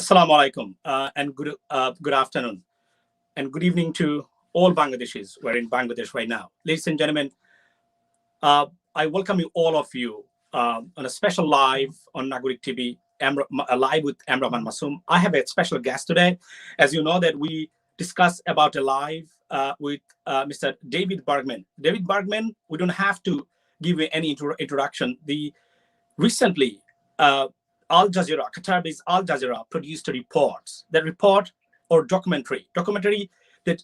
Assalamu alaikum and good afternoon and good evening to all Bangladeshis. We're in Bangladesh right now. Ladies and gentlemen, I welcome you all of you on a special live on Nagorik TV, live with Rahman Masum. I have a special guest today. As you know that we discuss about a live with Mr. David Bergman. David Bergman, we don't have to give you any introduction. Recently, Al Jazeera, Qatar-based Al Jazeera produced a report or documentary that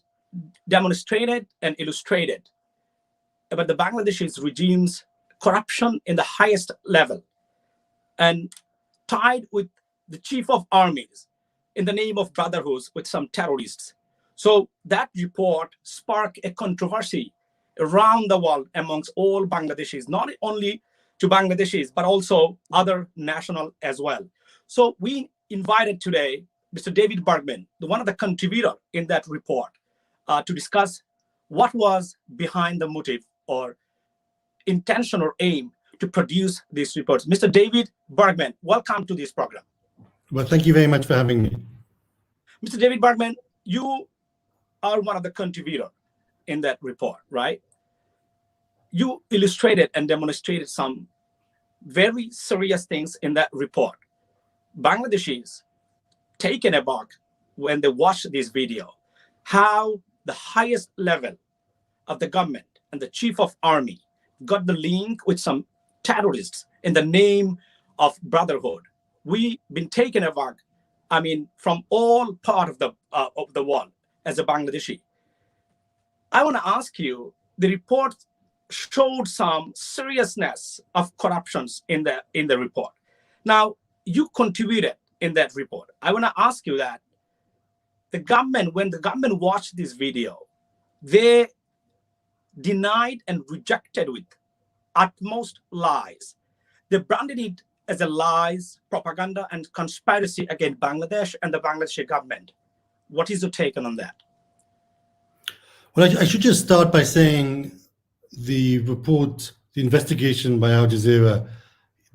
demonstrated and illustrated about the Bangladeshi regime's corruption in the highest level and tied with the chief of armies in the name of brotherhood with some terrorists. So that report sparked a controversy around the world amongst all Bangladeshis, not only to Bangladeshis, but also other national as well. So we invited today Mr. David Bergman, one of the contributor in that report, to discuss what was behind the motive or intention or aim to produce these reports. Mr. David Bergman, welcome to this program. Well, thank you very much for having me. Mr. David Bergman, you are one of the contributor in that report, right? You illustrated and demonstrated some very serious things in that report. Bangladeshis taken aback when they watched this video, how the highest level of the government and the chief of army got the link with some terrorists in the name of brotherhood. We've been taken aback, I mean, from all part of the world as a Bangladeshi. I want to ask you, the report showed some seriousness of corruptions in the report. Now, you contributed in that report. I want to ask you that the government, when the government watched this video, they denied and rejected with utmost lies. They branded it as a lies, propaganda, and conspiracy against Bangladesh and the Bangladeshi government. What is your take on that? Well, I should just start by saying the report, the investigation by Al Jazeera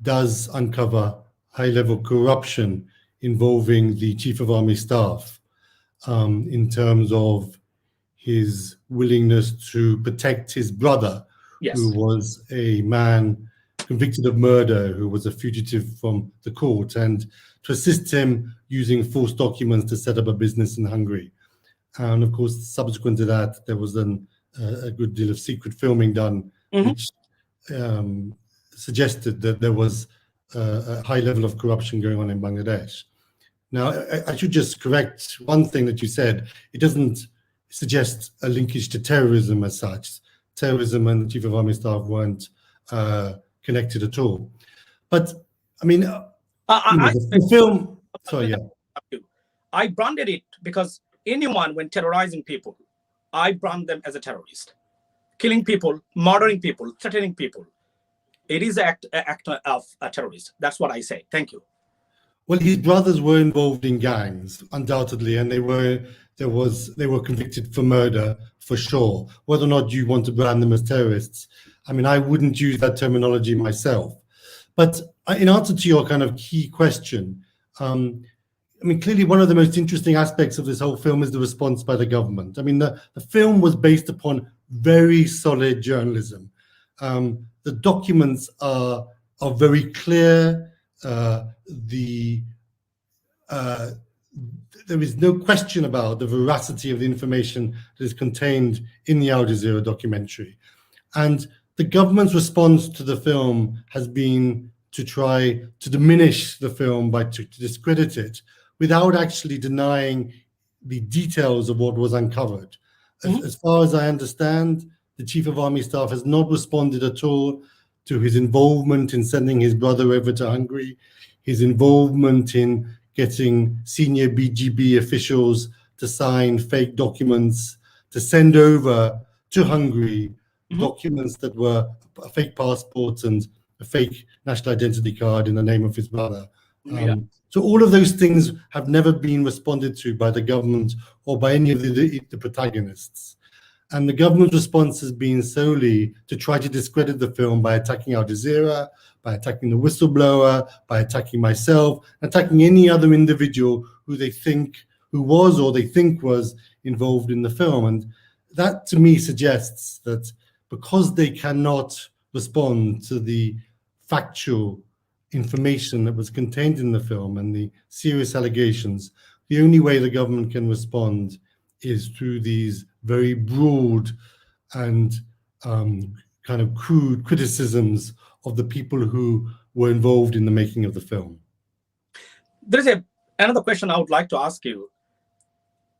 does uncover high-level corruption involving the Chief of Army Staff in terms of his willingness to protect his brother, yes, who was a man convicted of murder, who was a fugitive from the court, and to assist him using false documents to set up a business in Hungary. And of course, subsequent to that, there was then a good deal of secret filming done, which suggested that there was a high level of corruption going on in Bangladesh. Now, I should just correct one thing that you said. It doesn't suggest a linkage to terrorism as such. Terrorism and the Chief of Army Staff weren't connected at all. But, I mean, the film... Sorry, yeah. I branded it because anyone, when terrorizing people, I brand them as a terrorist. Killing people, murdering people, threatening people. It is an act of a terrorist. That's what I say. Thank you. Well, his brothers were involved in gangs, undoubtedly, and they were convicted for murder, for sure. Whether or not you want to brand them as terrorists, I mean, I wouldn't use that terminology myself. But in answer to your kind of key question, I mean, clearly one of the most interesting aspects of this whole film is the response by the government. I mean, the film was based upon very solid journalism. The documents are very clear. There is no question about the veracity of the information that is contained in the Al Jazeera documentary. And the government's response to the film has been to try to diminish the film, to discredit it, without actually denying the details of what was uncovered. As far as I understand, the Chief of Army Staff has not responded at all to his involvement in sending his brother over to Hungary, his involvement in getting senior BGB officials to sign fake documents, to send over to Hungary documents that were fake passports and a fake national identity card in the name of his brother. So all of those things have never been responded to by the government or by any of the protagonists. And the government's response has been solely to try to discredit the film by attacking Al Jazeera, by attacking the whistleblower, by attacking myself, attacking any other individual who they think was involved in the film. And that to me suggests that because they cannot respond to the factual information that was contained in the film and the serious allegations, the only way the government can respond is through these very broad and kind of crude criticisms of the people who were involved in the making of the film. There is another question I would like to ask you.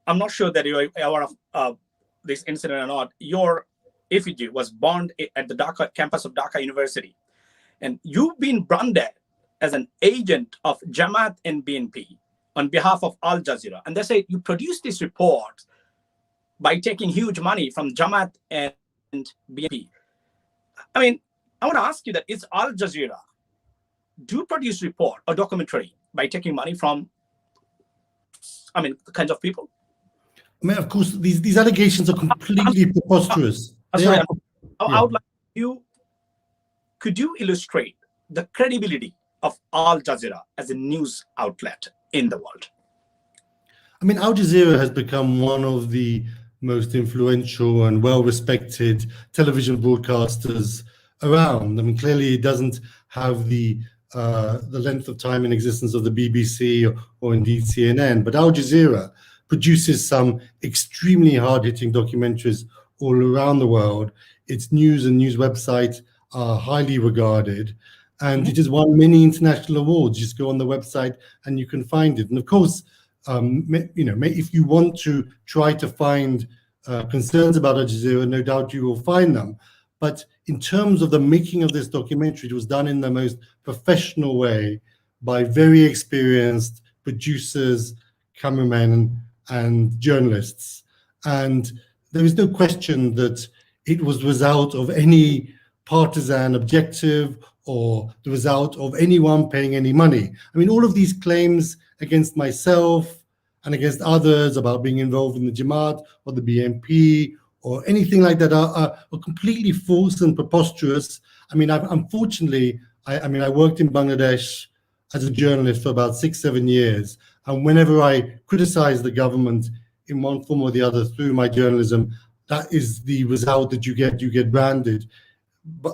I'm not sure that you're aware of this incident or not. Your effigy was burned at the Dhaka campus of Dhaka University, and you've been branded as an agent of Jamaat and BNP on behalf of Al Jazeera. And they say you produced this report by taking huge money from Jamaat and BNP. I mean, I want to ask you that, is Al Jazeera do produce report or documentary by taking money from, the kinds of people? I mean, of course, these allegations are completely preposterous. I would like could you illustrate the credibility of Al Jazeera as a news outlet in the world? I mean, Al Jazeera has become one of the most influential and well-respected television broadcasters around. I mean, clearly it doesn't have the length of time in existence of the BBC or indeed CNN, but Al Jazeera produces some extremely hard-hitting documentaries all around the world. Its news and news websites are highly regarded, and it has won many international awards. Just go on the website and you can find it. And of course, if you want to try to find concerns about Al Jazeera, no doubt you will find them. But in terms of the making of this documentary, it was done in the most professional way by very experienced producers, cameramen, and journalists. And there is no question that it was the result of any partisan objective or the result of anyone paying any money. I mean, all of these claims against myself and against others about being involved in the Jamaat or the BNP or anything like that are completely false and preposterous. I mean, unfortunately, I worked in Bangladesh as a journalist for about 6-7 years. And whenever I criticize the government in one form or the other through my journalism, that is the result that you get. You get branded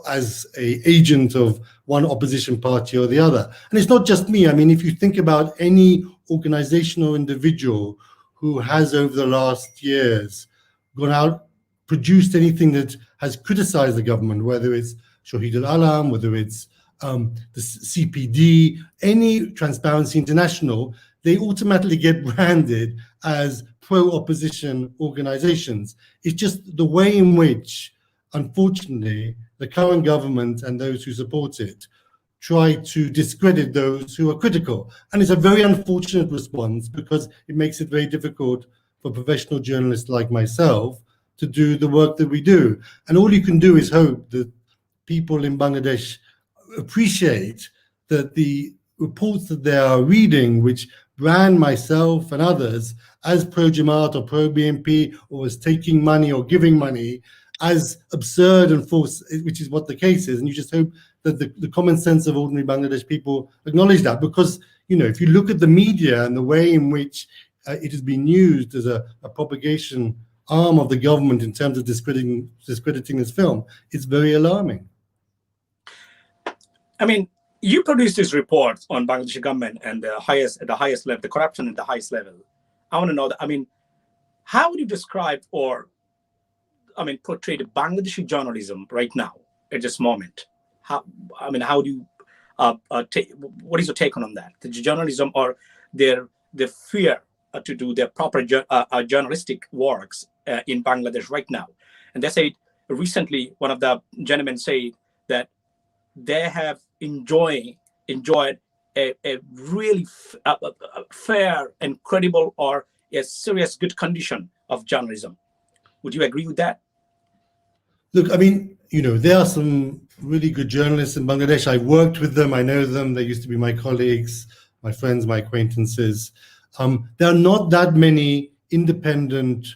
as an agent of one opposition party or the other. And it's not just me. I mean, if you think about any organization or individual who has over the last years gone out, produced anything that has criticized the government, whether it's Shahid al-Alam, whether it's the CPD, any Transparency International, they automatically get branded as pro-opposition organizations. It's just the way in which, unfortunately, the current government and those who support it try to discredit those who are critical. And it's a very unfortunate response because it makes it very difficult for professional journalists like myself to do the work that we do. And all you can do is hope that people in Bangladesh appreciate that the reports that they are reading, which brand myself and others as pro-Jamaat or pro-BNP or as taking money or giving money, as absurd and false, which is what the case is. And you just hope that the common sense of ordinary Bangladesh people acknowledge that. Because, if you look at the media and the way in which it has been used as a propagation arm of the government in terms of discrediting this film, it's very alarming. I mean, you produced this report on Bangladeshi government and at the highest level, the corruption at the highest level. I want to know that. I mean, how would you describe portray the Bangladeshi journalism right now at this moment? How do you what is your take on that? The journalism or their fear to do their proper journalistic works in Bangladesh right now? And they said recently, one of the gentlemen said that they have enjoyed a really fair and credible or a serious good condition of journalism. Would you agree with that? Look, I mean, there are some really good journalists in Bangladesh. I worked with them. I know them. They used to be my colleagues, my friends, my acquaintances. There are not that many independent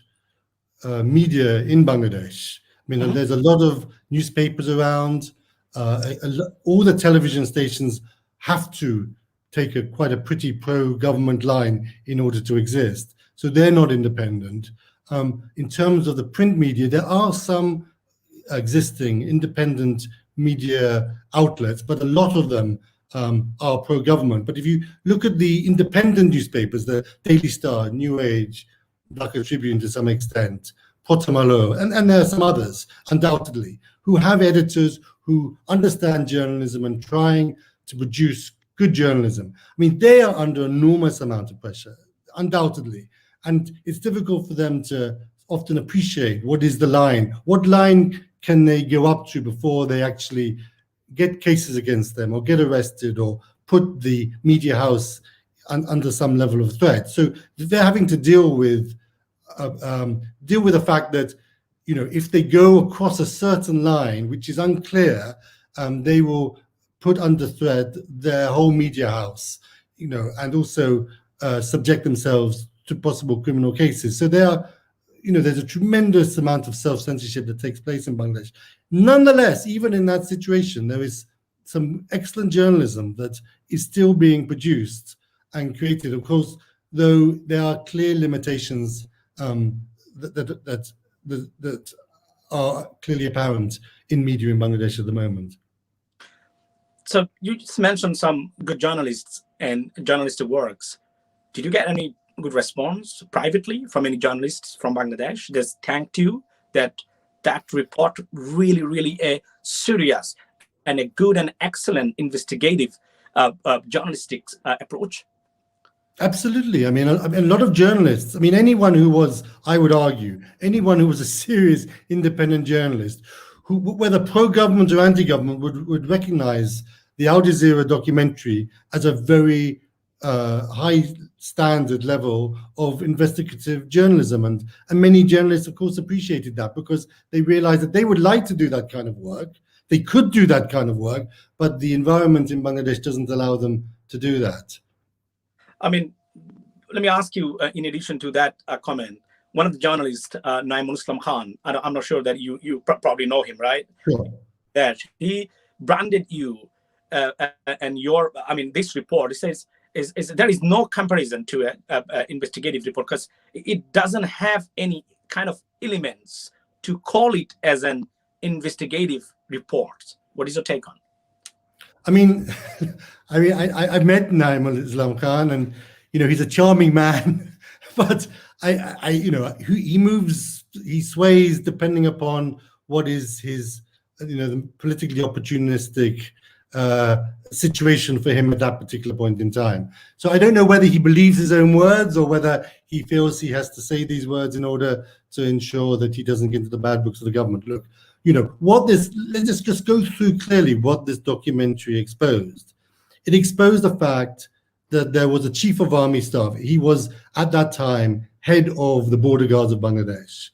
media in Bangladesh. I mean, there's a lot of newspapers around. All the television stations have to take quite a pretty pro-government line in order to exist. So they're not independent. In terms of the print media, there are some existing independent media outlets, but a lot of them are pro-government. But if you look at the independent newspapers, the Daily Star, New Age, Dhaka Tribune to some extent, Potamalo, and there are some others, undoubtedly, who have editors who understand journalism and trying to produce good journalism. I mean, they are under enormous amount of pressure, undoubtedly. And it's difficult for them to often appreciate what is the line. What line can they go up to before they actually get cases against them or get arrested or put the media house under some level of threat? So they're having to deal with the fact that, you know, if they go across a certain line, which is unclear, they will put under threat their whole media house, you know, and also subject themselves to possible criminal cases. So there are, you know, there's a tremendous amount of self-censorship that takes place in Bangladesh. Nonetheless, even in that situation, there is some excellent journalism that is still being produced and created. Of course, though there are clear limitations that are clearly apparent in media in Bangladesh at the moment. So you just mentioned some good journalists and journalistic works. Did you get any good response privately from any journalists from Bangladesh? Just thanked you that report really a serious and a good and excellent investigative journalistic approach? Absolutely. I mean, a lot of journalists, I mean, anyone who was, I would argue, anyone who was a serious independent journalist, who, whether pro-government or anti-government, would recognize the Al Jazeera documentary as a very high standard level of investigative journalism. And many journalists, of course, appreciated that because they realized that they would like to do that kind of work. They could do that kind of work, but the environment in Bangladesh doesn't allow them to do that. I mean, let me ask you, in addition to that comment, one of the journalists, Naimul Islam Khan, I'm not sure that you probably know him, right? Sure. That he branded you and your, I mean, this report, it says, is there is no comparison to an investigative report because it doesn't have any kind of elements to call it as an investigative report. What is your take on? I mean, I met Naimul Islam Khan, and you know, he's a charming man, but you know, he moves, he sways depending upon what is his, you know, the politically opportunistic situation for him at that particular point in time. So I don't know whether he believes his own words or whether he feels he has to say these words in order to ensure that he doesn't get into the bad books of the government. Look, you know, let's just go through clearly what this documentary exposed. It exposed the fact that there was a chief of army staff. He was at that time head of the border guards of Bangladesh.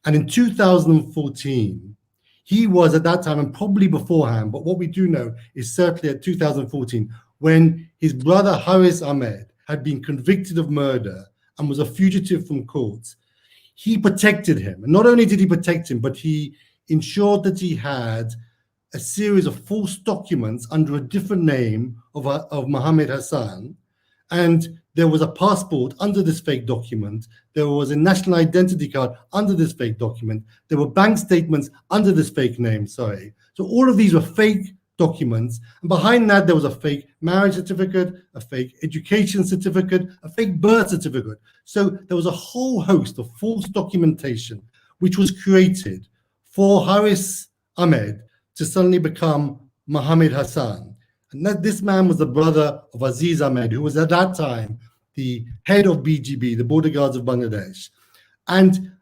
And in 2014, he was at that time, and probably beforehand, but what we do know is certainly at 2014, when his brother Haris Ahmed had been convicted of murder and was a fugitive from court, he protected him. And not only did he protect him, but he ensured that he had a series of false documents under a different name of Mohammed Hassan. And there was a passport under this fake document. There was a national identity card under this fake document. There were bank statements under this fake name, sorry. So all of these were fake documents. And behind that, there was a fake marriage certificate, a fake education certificate, a fake birth certificate. So there was a whole host of false documentation, which was created for Haris Ahmed to suddenly become Mohammed Hassan. And that this man was the brother of Aziz Ahmed, who was at that time the head of BGB, the Border Guards of Bangladesh. And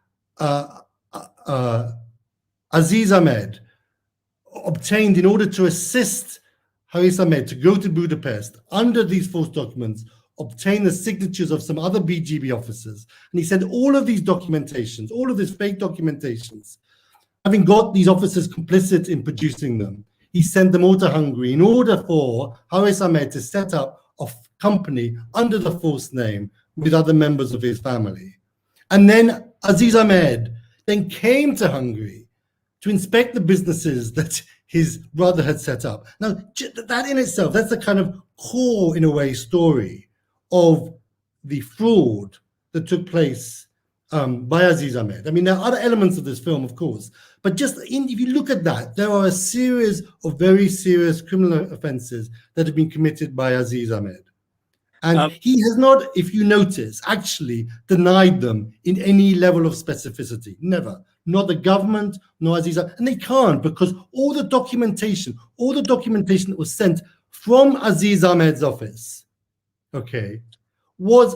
Aziz Ahmed obtained, in order to assist Haris Ahmed to go to Budapest under these false documents, obtained the signatures of some other BGB officers. And he sent all of these documentations, all of these fake documentations, having got these officers complicit in producing them, he sent them all to Hungary in order for Haris Ahmed to set up a company under the false name with other members of his family. And then Aziz Ahmed then came to Hungary to inspect the businesses that his brother had set up. Now, that in itself, that's the kind of core, in a way, story of the fraud that took place by Aziz Ahmed. I mean, there are other elements of this film, of course, but if you look at that, there are a series of very serious criminal offenses that have been committed by Aziz Ahmed. And he has not, if you notice, actually denied them in any level of specificity. Never. Not the government, nor Aziz Ahmed. And they can't, because all the documentation that was sent from Aziz Ahmed's office, okay, was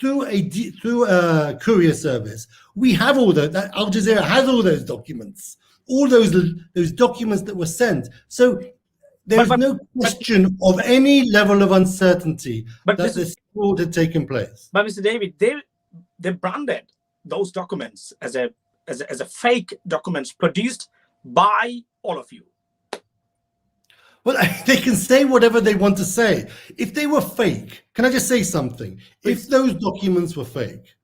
through a courier service. We have all that. Al Jazeera has all those documents, all those documents that were sent. So there's no question of any level of uncertainty that this fraud had taken place. But Mr. David, they branded those documents as a fake documents produced by all of you. Well, they can say whatever they want to say. If they were fake, can I just say something? If those documents were fake,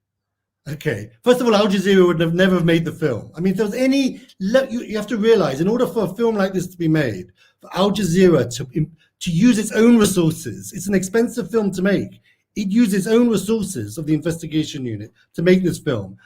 okay, first of all, Al Jazeera would have never made the film. I mean, if there was any, you have to realize, in order for a film like this to be made, for Al Jazeera to use its own resources, it's an expensive film to make. It used its own resources of the investigation unit to make this film.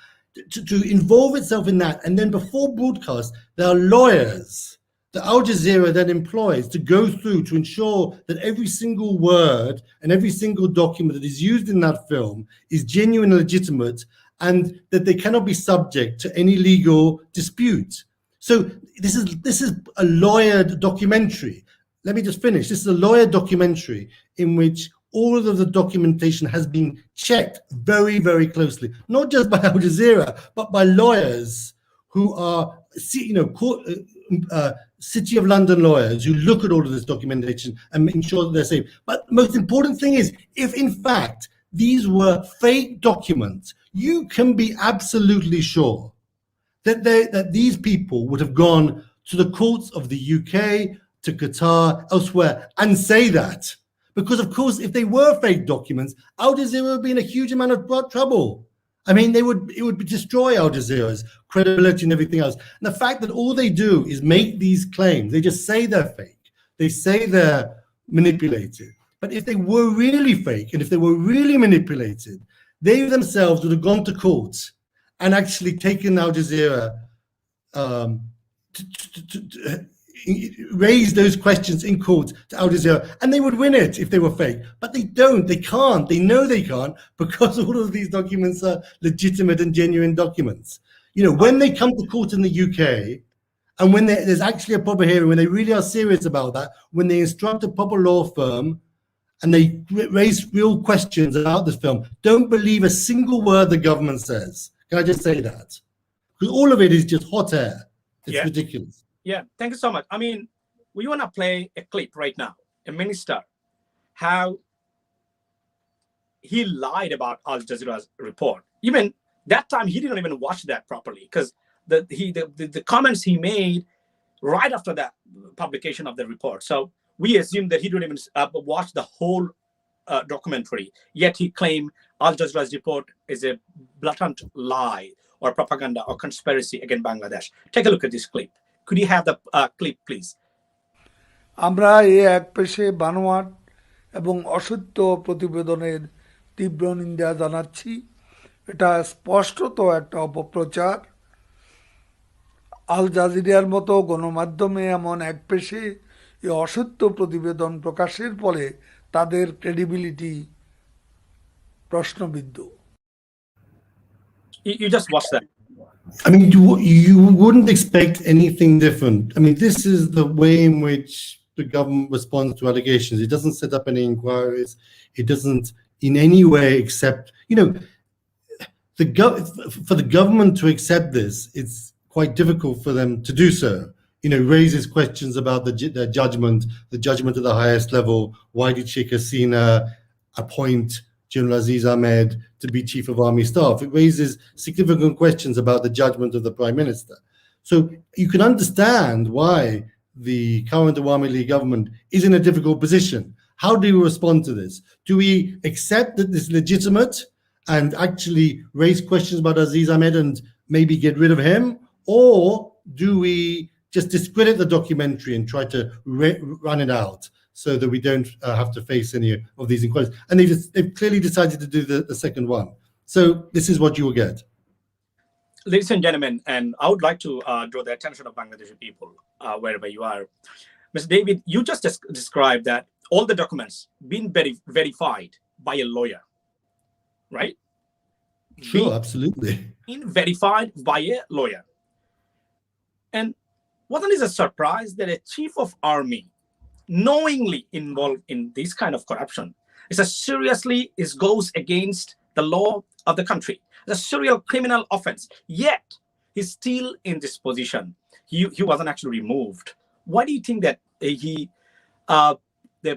To involve itself in that, and then before broadcast, there are lawyers that Al Jazeera then employs to go through to ensure that every single word and every single document that is used in that film is genuine and legitimate, and that they cannot be subject to any legal dispute. So this is a lawyered documentary. Let me just finish. This is a lawyered documentary in which all of the documentation has been checked very, very closely, not just by Al Jazeera, but by lawyers who are, City of London lawyers who look at all of this documentation and ensure that they're safe. But the most important thing is, if in fact these were fake documents, you can be absolutely sure that these people would have gone to the courts of the UK, to Qatar, elsewhere, and say that. Because, of course, if they were fake documents, Al Jazeera would be in a huge amount of trouble. I mean, it would destroy Al Jazeera's credibility and everything else. And the fact that all they do is make these claims, they just say they're fake, they say they're manipulated. But if they were really fake and if they were really manipulated, they themselves would have gone to court and actually taken Al Jazeera raise those questions in court to Al Jazeera, and they would win it if they were fake. But they don't, they can't, they know they can't, because all of these documents are legitimate and genuine documents. You know, when they come to court in the UK, and when there's actually a proper hearing, when they really are serious about that, when they instruct a proper law firm, and they raise real questions about this film, don't believe a single word the government says. Can I just say that? Because all of it is just hot air. It's ridiculous. Yeah, thank you so much. I mean, we want to play a clip right now. A minister, how he lied about Al Jazeera's report. Even that time, he didn't even watch that properly, because the comments he made right after that publication of the report. So we assume that he didn't even watch the whole documentary. Yet he claimed Al Jazeera's report is a blatant lie or propaganda or conspiracy against Bangladesh. Take a look at this clip. Could you have the clip, please? আমরা এই একপেশে বানোয়াট এবং অসত্য প্রতিবেদনের তীব্র নিন্দা জানাচ্ছি। এটা স্পষ্টত একটা অপপ্রচার। আল জাজিরার মতো গণমাধ্যমে এমন একপেশে এই অসত্য প্রতিবেদন প্রকাশের ফলে তাদের ক্রেডিবিলিটি প্রশ্নবিদ্ধ। You just watch that. I mean, you wouldn't expect anything different. I mean, this is the way in which the government responds to allegations. It doesn't set up any inquiries. It doesn't in any way accept, for the government to accept this, it's quite difficult for them to do so. Raises questions about the judgment at the highest level. Why did Sheikh Hasina appoint General Aziz Ahmed to be Chief of Army Staff? It raises significant questions about the judgment of the Prime Minister. So you can understand why the current Awami League government is in a difficult position. How do we respond to this? Do we accept that this is legitimate and actually raise questions about Aziz Ahmed and maybe get rid of him, or do we just discredit the documentary and try to run it out so that we don't have to face any of these inquiries? And they've clearly decided to do the second one. So this is what you will get. Ladies and gentlemen, and I would like to draw the attention of Bangladeshi people, wherever you are. Mr. David, you just described that all the documents been verified by a lawyer, right? Sure, absolutely. Been verified by a lawyer. And wasn't it a surprise that a chief of army knowingly involved in this kind of corruption goes against the law of the country? It's a serial criminal offense, yet he's still in this position. He wasn't actually removed. Why do you think that the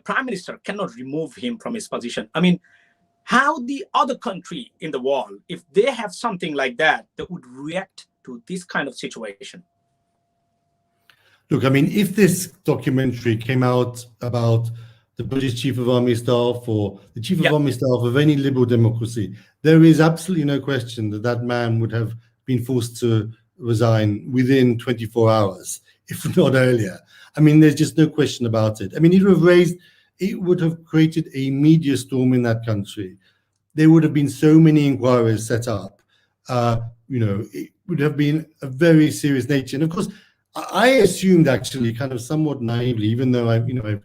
prime minister cannot remove him from his position? I mean, how the other country in the world, if they have something like that, they would react to this kind of situation? Look, I mean, if this documentary came out about the British Chief of Army Staff or the Chief of Army Staff of any liberal democracy, there is absolutely no question that that man would have been forced to resign within 24 hours, if not earlier. I mean, there's just no question about it. I mean, it would have created a media storm in that country. There would have been so many inquiries set up. It would have been a very serious nature. And of course, I assumed actually kind of somewhat naively, even though I've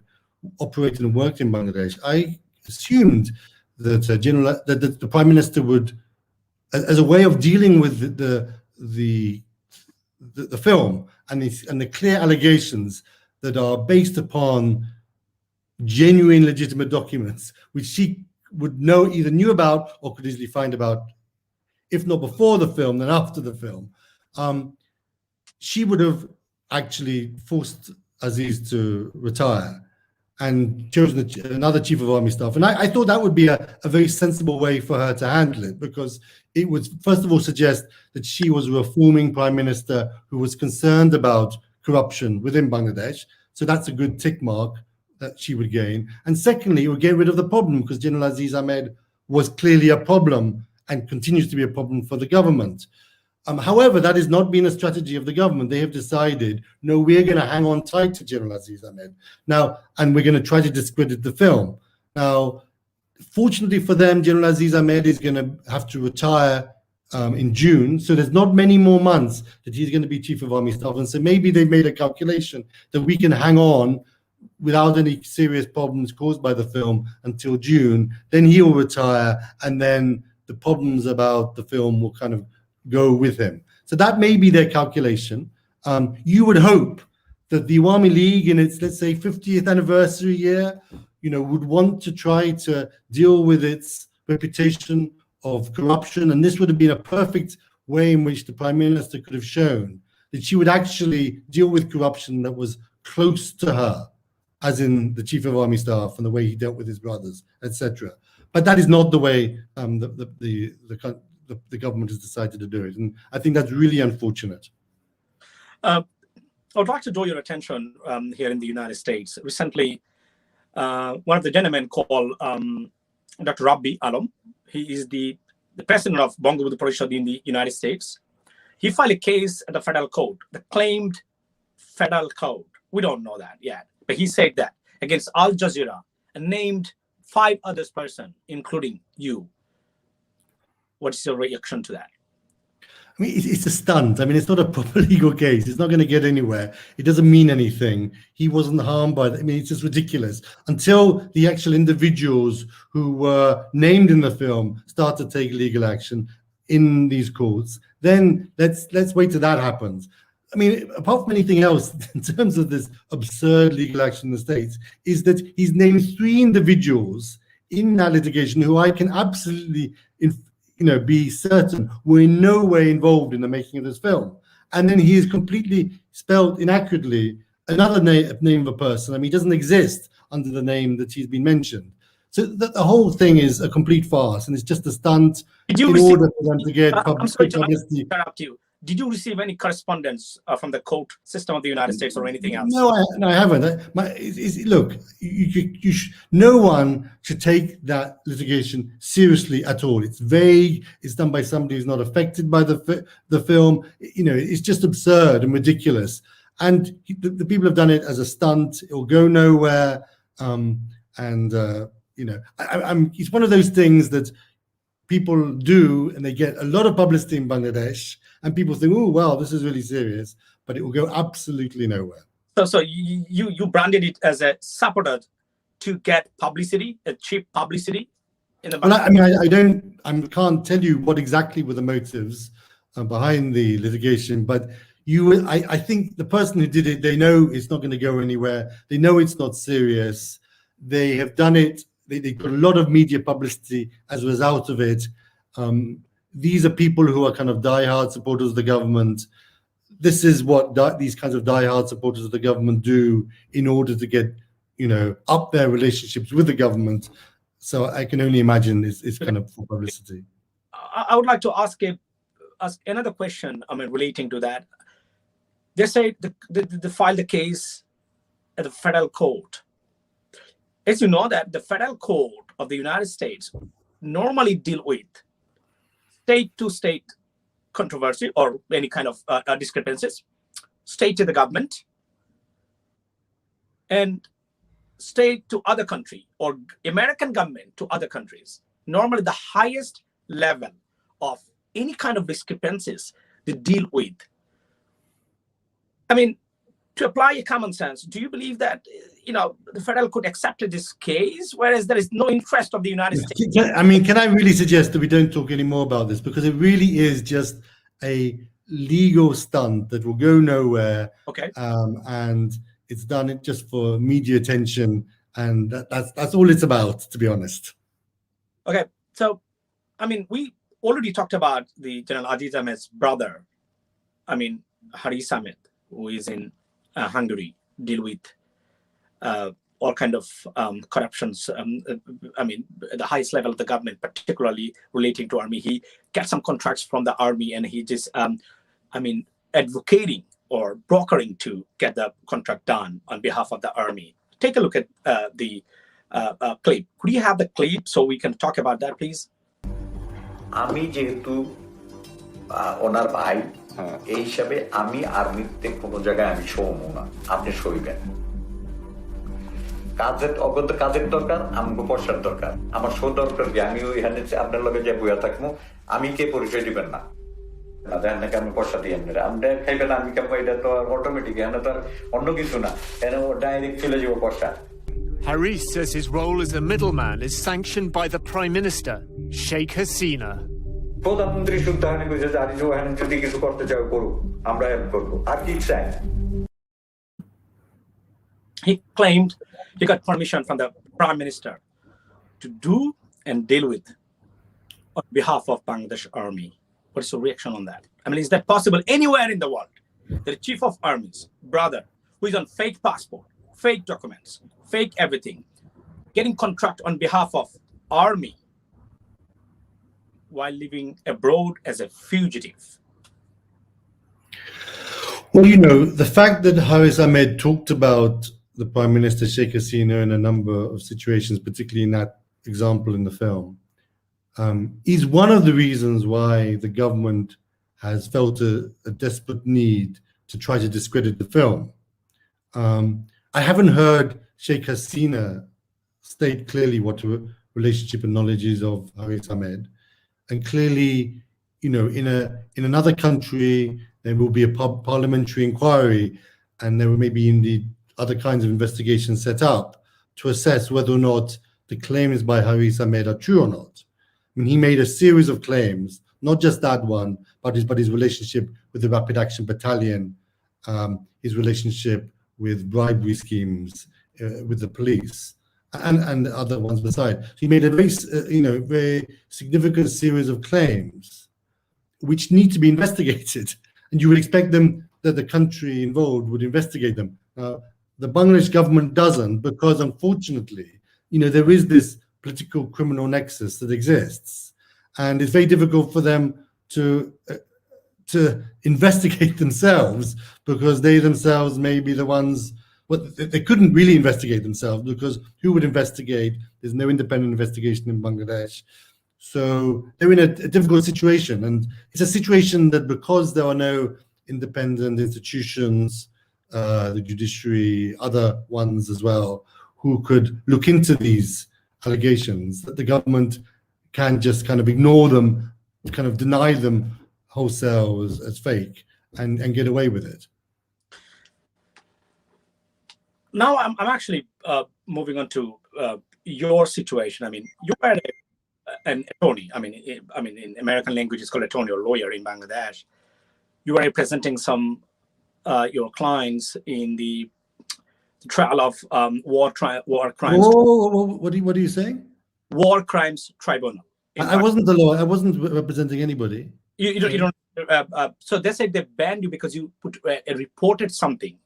operated and worked in Bangladesh, I assumed that that the Prime Minister would, as a way of dealing with the film and the clear allegations that are based upon genuine legitimate documents, which she would either knew about or could easily find about, if not before the film, then after the film. She would have actually forced Aziz to retire and chosen another Chief of Army Staff. And I thought that would be a very sensible way for her to handle it, because it would, first of all, suggest that she was a reforming Prime Minister who was concerned about corruption within Bangladesh. So that's a good tick mark that she would gain. And secondly, it would get rid of the problem, because General Aziz Ahmed was clearly a problem and continues to be a problem for the government. However, that has not been a strategy of the government. They have decided, no, we're going to hang on tight to General Aziz Ahmed now, and we're going to try to discredit the film. Now, fortunately for them, General Aziz Ahmed is going to have to retire in June. So there's not many more months that he's going to be Chief of Army Staff. And so maybe they've made a calculation that we can hang on without any serious problems caused by the film until June. Then he will retire, and then the problems about the film will kind of go with him. So that may be their calculation. You would hope that the Awami League in its, let's say, 50th anniversary year, would want to try to deal with its reputation of corruption. And this would have been a perfect way in which the Prime Minister could have shown that she would actually deal with corruption that was close to her, as in the Chief of Army Staff and the way he dealt with his brothers, etc. But that is not the way the government has decided to do it. And I think that's really unfortunate. I would like to draw your attention here in the United States. Recently, one of the gentlemen called Dr. Rabbi Alam, he is the president of Bangladesh Parishad in the United States. He filed a case at the federal court, the claimed federal court. We don't know that yet, but he said that against Al Jazeera and named 5 others person, including you. What's your reaction to that? I mean, it's a stunt. I mean, it's not a proper legal case. It's not going to get anywhere. It doesn't mean anything. He wasn't harmed by it. I mean, it's just ridiculous. Until the actual individuals who were named in the film start to take legal action in these courts, then let's wait till that happens. I mean, apart from anything else, in terms of this absurd legal action in the States, is that he's named 3 individuals in that litigation who I can absolutely be certain were in no way involved in the making of this film. And then he has completely spelled inaccurately another name of a person. I mean, he doesn't exist under the name that he's been mentioned. So the whole thing is a complete farce, and it's just a stunt in order for them to get publicity. Interrupt you. did you receive any correspondence from the court system of the United States or anything else? No, I haven't. Look, no one should take that litigation seriously at all. It's vague. It's done by somebody who's not affected by the film. It's just absurd and ridiculous. And the people have done it as a stunt. It will go nowhere. It's one of those things that people do, and they get a lot of publicity in Bangladesh, and people think, oh, wow, this is really serious, but it will go absolutely nowhere. So you branded it as a sabotage to get publicity, a cheap publicity in the Well, I can't tell you what exactly were the motives behind the litigation, but I think the person who did it, they know it's not going to go anywhere. They know it's not serious. They have done it. They got a lot of media publicity as a result of it. These are people who are kind of diehard supporters of the government. This is what these kinds of diehard supporters of the government do in order to get, up their relationships with the government. So I can only imagine it's kind of for publicity. I would like to ask another question. Relating to that, they say they filed the case at the federal court. As you know, that the federal court of the United States normally deal with state-to-state controversy or any kind of discrepancies, state to the government, and state to other country or American government to other countries. Normally, the highest level of any kind of discrepancies they deal with. To apply a common sense, do you believe that the federal court accepted this case, whereas there is no interest of the United States? Can I really suggest that we don't talk anymore about this, because it really is just a legal stunt that will go nowhere. Okay. And it's done just for media attention, and that's all it's about, to be honest. Okay, so we already talked about the General Aziz Ahmed's brother, Haris Ahmed, who is in Hungary, deal with all kind of corruptions. The highest level of the government, particularly relating to army. He gets some contracts from the army, and he just, advocating or brokering to get the contract done on behalf of the army. Take a look at the clip. Could you have the clip so we can talk about that, please? আমি যেহেতু ওনার ভাই, এই হিসাবে আমি আর্মিতে কোনো জায়গায় আমি শোবো না, আপনি শোইবেন। কাজের দরকার, আমাকে পয়সার দরকার। আমার শো দরকার কি? আমি ওইখানে আপনার লগে যে বইয়া থাকবো, আমি কে পরিচয় দিবেন না। দেখেন নাকি আমি পয়সা দিই আপনারা, আমরা খাইবেন, আমি কেমন, এটা তো আর অটোমেটিক, এখানে তো আর অন্য কিছু না, এখানে ডাইরেক্ট চলে যাবো পয়সা। Haris says his role as a middleman is sanctioned by the Prime Minister, Sheikh Hasina. প্রধানমন্ত্রী শুদ্ধ হানি কইছে যে আরিজ ওখানে যদি কিছু করতে চাও করুক, আমরা হেল্প করবো, আর কি চাই। He claimed he got permission from the Prime Minister to do and deal with on behalf of Bangladesh Army. What's your reaction on that? Is that possible anywhere in the world? The Chief of Army's brother, who is on fake passport, fake documents, fake everything, getting contract on behalf of army while living abroad as a fugitive? Well, the fact that Haris Ahmed talked about the Prime Minister Sheikh Hasina in a number of situations, particularly in that example in the film, is one of the reasons why the government has felt a desperate need to try to discredit the film. I haven't heard Sheikh Hasina state clearly what the relationship and knowledge is of Haris Ahmed. And clearly, in another country, there will be a parliamentary inquiry, and there may be indeed other kinds of investigations set up to assess whether or not the claims by Haris Ahmed are true or not. He made a series of claims, not just that one, but his relationship with the Rapid Action Battalion, his relationship with bribery schemes with the police, and other ones beside. So he made a very significant series of claims which need to be investigated, and you would expect that the country involved would investigate them. The Bangladesh government doesn't, because unfortunately, there is this political criminal nexus that exists, and it's very difficult for them to investigate themselves, because they themselves may be the ones. Well, they couldn't really investigate themselves, because who would investigate? There's no independent investigation in Bangladesh. So they're in a difficult situation. And it's a situation that, because there are no independent institutions, the judiciary, other ones as well, who could look into these allegations, that the government can just kind of ignore them, kind of deny them wholesale as fake, and get away with it. Now I'm actually moving on to your situation. I mean, you are an attorney. I mean, in American language, it's called attorney or lawyer in Bangladesh. You are representing some your clients in the trial of war crimes. What are you saying? War crimes tribunal. I wasn't the lawyer. I wasn't representing anybody. You don't. So they said they banned you because you reported something.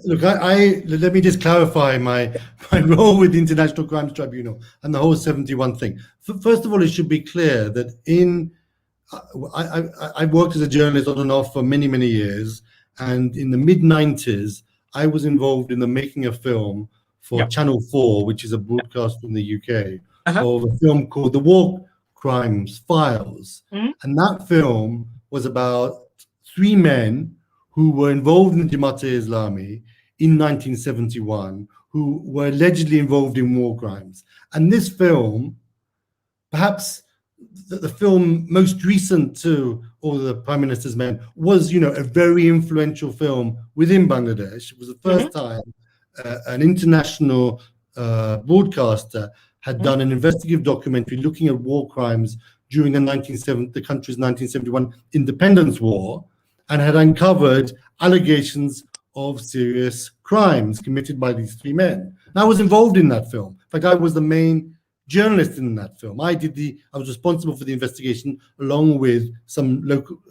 Look, let me just clarify my role with the International Crimes Tribunal and the whole 71 thing. First of all, it should be clear that I worked as a journalist on and off for many, many years, and in the mid-90s, I was involved in the making a film for Channel 4, which is a broadcast from the UK, of a film called The War Crimes Files. And that film was about 3 men who were involved in Jamaat-e-Islami in 1971, who were allegedly involved in war crimes. And this film, perhaps the film most recent to All the Prime Minister's Men, was, a very influential film within Bangladesh. It was the first time an international broadcaster had done an investigative documentary looking at war crimes during the country's 1971 independence war, and had uncovered allegations of serious crimes committed by these 3 men. And I was involved in that film. In fact, I was the main journalist in that film. I was responsible for the investigation, along with some local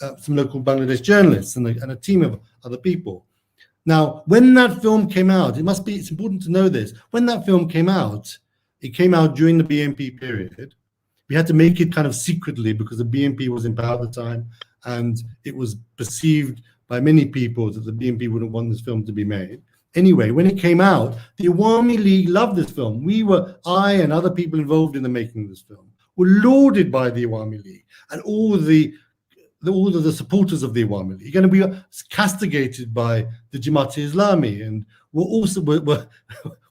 Bangladesh journalists and a team of other people. Now, when that film came out, it's important to know this. When that film came out, it came out during the BNP period. We had to make it kind of secretly because the BNP was in power at the time, and it was perceived by many people that the BNP wouldn't want this film to be made. Anyway, when it came out, the Awami League loved this film. I and other people involved in the making of this film were lauded by the Awami League and all of the supporters of the Awami League, and we were castigated by the Jamaat-e-Islami, and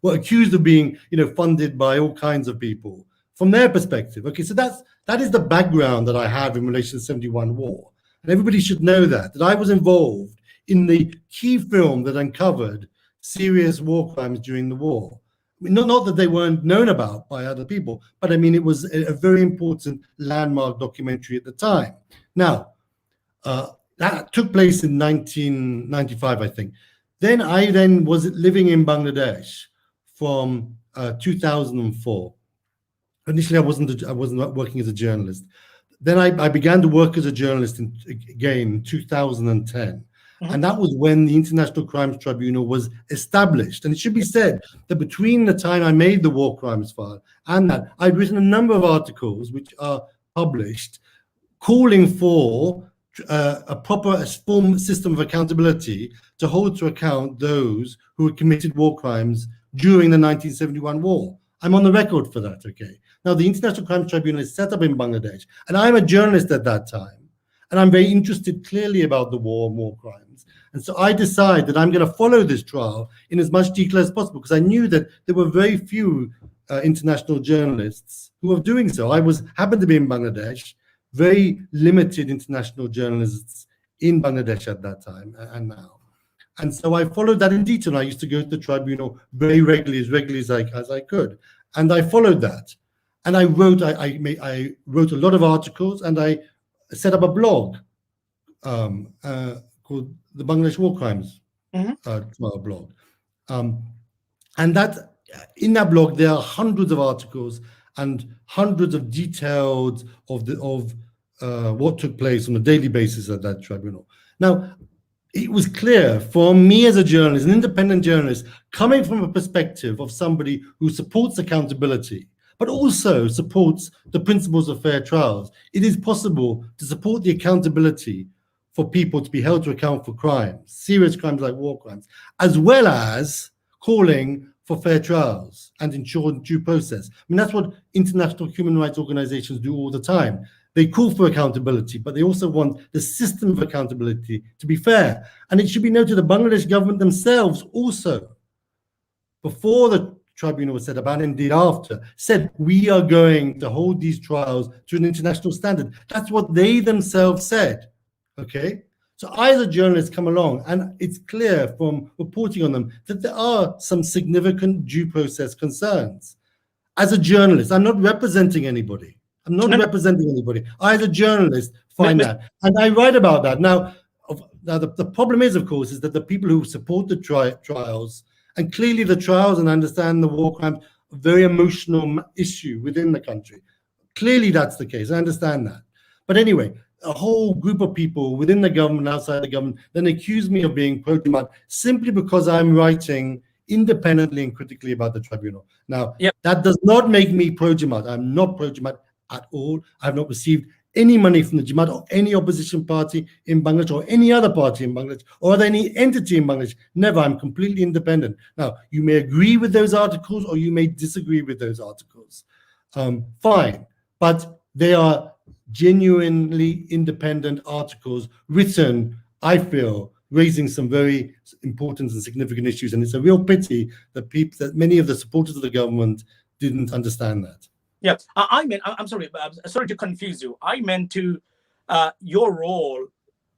were accused of being, funded by all kinds of people from their perspective. Okay, so that is the background that I have in relation to the 71 war. And everybody should know that I was involved in the key film that uncovered serious war crimes during the war. I mean, not that they weren't known about by other people, but I mean, it was a very important landmark documentary at the time. Now, that took place in 1995, I think. Then I was living in Bangladesh from 2004. Initially, I wasn't working as a journalist. Then I began to work as a journalist again in 2010. And that was when the International Crimes Tribunal was established. And it should be said that between the time I made the War Crimes File and that, I'd written a number of articles which are published calling for a proper system of accountability to hold to account those who had committed war crimes during the 1971 war. I'm on the record for that, okay? Now, the International Crimes Tribunal is set up in Bangladesh, and I'm a journalist at that time, and I'm very interested clearly about the war and war crimes. And so I decide that I'm going to follow this trial in as much detail as possible, because I knew that there were very few international journalists who were doing so. Happened to be in Bangladesh, very limited international journalists in Bangladesh at that time and now. And so I followed that in detail. I used to go to the tribunal very regularly as I could. And I followed that. And I wrote a lot of articles, and I set up a blog called the Bangladesh War Crimes blog. And that in that blog, there are hundreds of articles and hundreds of details of what took place on a daily basis at that tribunal. Now, it was clear for me as a journalist, an independent journalist, coming from a perspective of somebody who supports accountability, but also supports the principles of fair trials. It is possible to support the accountability for people to be held to account for crimes, serious crimes like war crimes, as well as calling for fair trials and ensuring due process. I mean, that's what international human rights organizations do all the time. They call for accountability, but they also want the system of accountability to be fair. And it should be noted the Bangladesh government themselves also, before the tribunal was set up and indeed after, said we are going to hold these trials to an international standard. That's what they themselves said, okay? So I, as a journalist, come along, and it's clear from reporting on them that there are some significant due process concerns. As a journalist, I'm not representing anybody. I, as a journalist, find that. And I write about that. Now the problem is, of course, is that the people who support the trials, and clearly the trials, and I understand the war crimes, a very emotional issue within the country. Clearly that's the case. I understand that. But anyway, a whole group of people within the government, outside the government, then accuse me of being pro-Jamaat simply because I'm writing independently and critically about the tribunal. Now, that does not make me pro-Jamaat. I'm not pro-Jamaat at all. I've not received any money from the Jamaat or any opposition party in Bangladesh or any other party in Bangladesh or any entity in Bangladesh. Never. I'm completely independent. Now, you may agree with those articles or you may disagree with those articles. Fine. But they are genuinely independent articles written, I feel, raising some very important and significant issues. And it's a real pity that many of the supporters of the government didn't understand that. Yeah, I'm sorry to confuse you. I meant to your role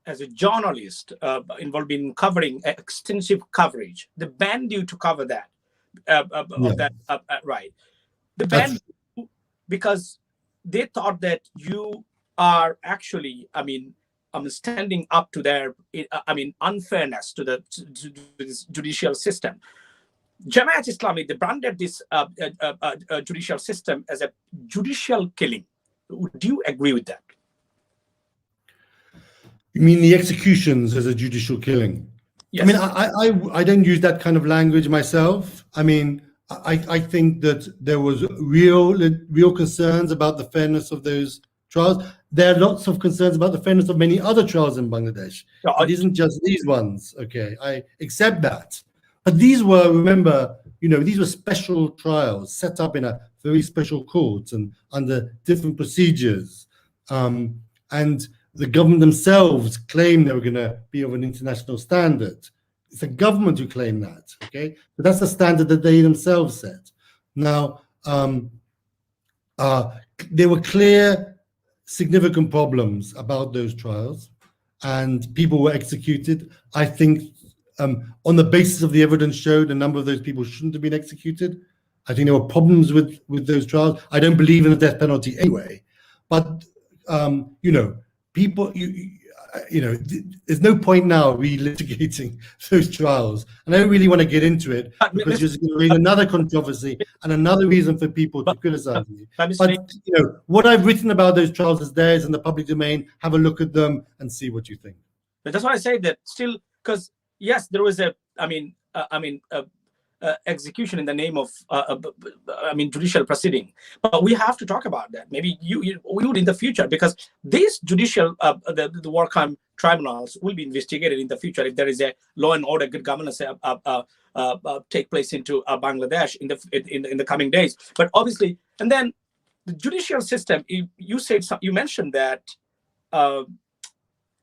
as a journalist involved in covering extensive coverage. They banned you to cover that, right? They banned you because they thought that you are actually, standing up to their, unfairness to the judicial system. Jamaat Islami, they branded this judicial system as a judicial killing. Do you agree with that? You mean the executions as a judicial killing? Yes. I mean, I don't use that kind of language myself. I mean, I think that there was real concerns about the fairness of those trials. There are lots of concerns about the fairness of many other trials in Bangladesh. It isn't just these ones. Okay, I accept that. But these were, remember, these were special trials set up in a very special court and under different procedures. And the government themselves claimed they were going to be of an international standard. It's the government who claimed that, okay? But that's the standard that they themselves set. Now, there were clear, significant problems about those trials, and people were executed. I think on the basis of the evidence showed a number of those people shouldn't have been executed. I think there were problems with those trials. I don't believe in the death penalty anyway. But, people, there's no point now relitigating those trials. And I don't really want to get into it because you're going to raise another controversy and another reason for people to criticize me. But, what I've written about those trials is theirs in the public domain. Have a look at them and see what you think. But that's why I say that still, because yes, there was execution in the name of judicial proceeding, but we have to talk about that. Maybe we would in the future, because these judicial the war crime tribunals will be investigated in the future if there is a law and order, good governance take place into Bangladesh in the coming days. But obviously, and then the judicial system. You mentioned that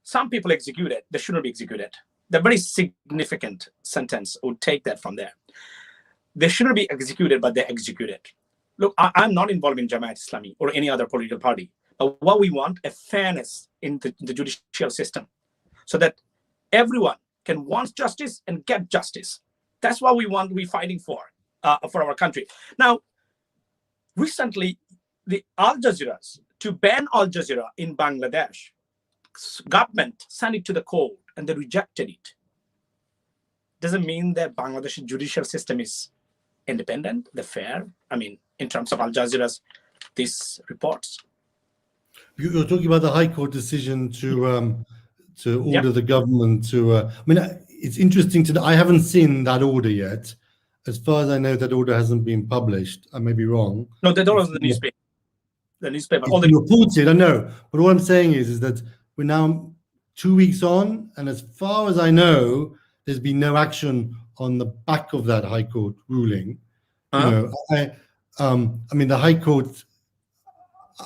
some people executed, they shouldn't be executed. The very significant sentence would take that from there. They shouldn't be executed, but they're executed. Look, I'm not involved in Jamaat Islami or any other political party. But what we want, a fairness in the judicial system, so that everyone can want justice and get justice. That's what we want. We're fighting for our country. Now, recently, the Al Jazeera, to ban Al Jazeera in Bangladesh, government sent it to the court and they rejected it. Doesn't mean that Bangladesh judicial system is independent, the fair. In terms of Al Jazeera's these reports. You're talking about the High Court decision to order the government to. It's interesting to. I haven't seen that order yet. as far as I know, that order hasn't been published. I may be wrong. No, that was the newspaper. The newspaper. It's All the been reported, I know. But all I'm saying is that we're now 2 weeks on, and as far as I know, there's been no action on the back of that High Court ruling. You know, I mean, the High Court,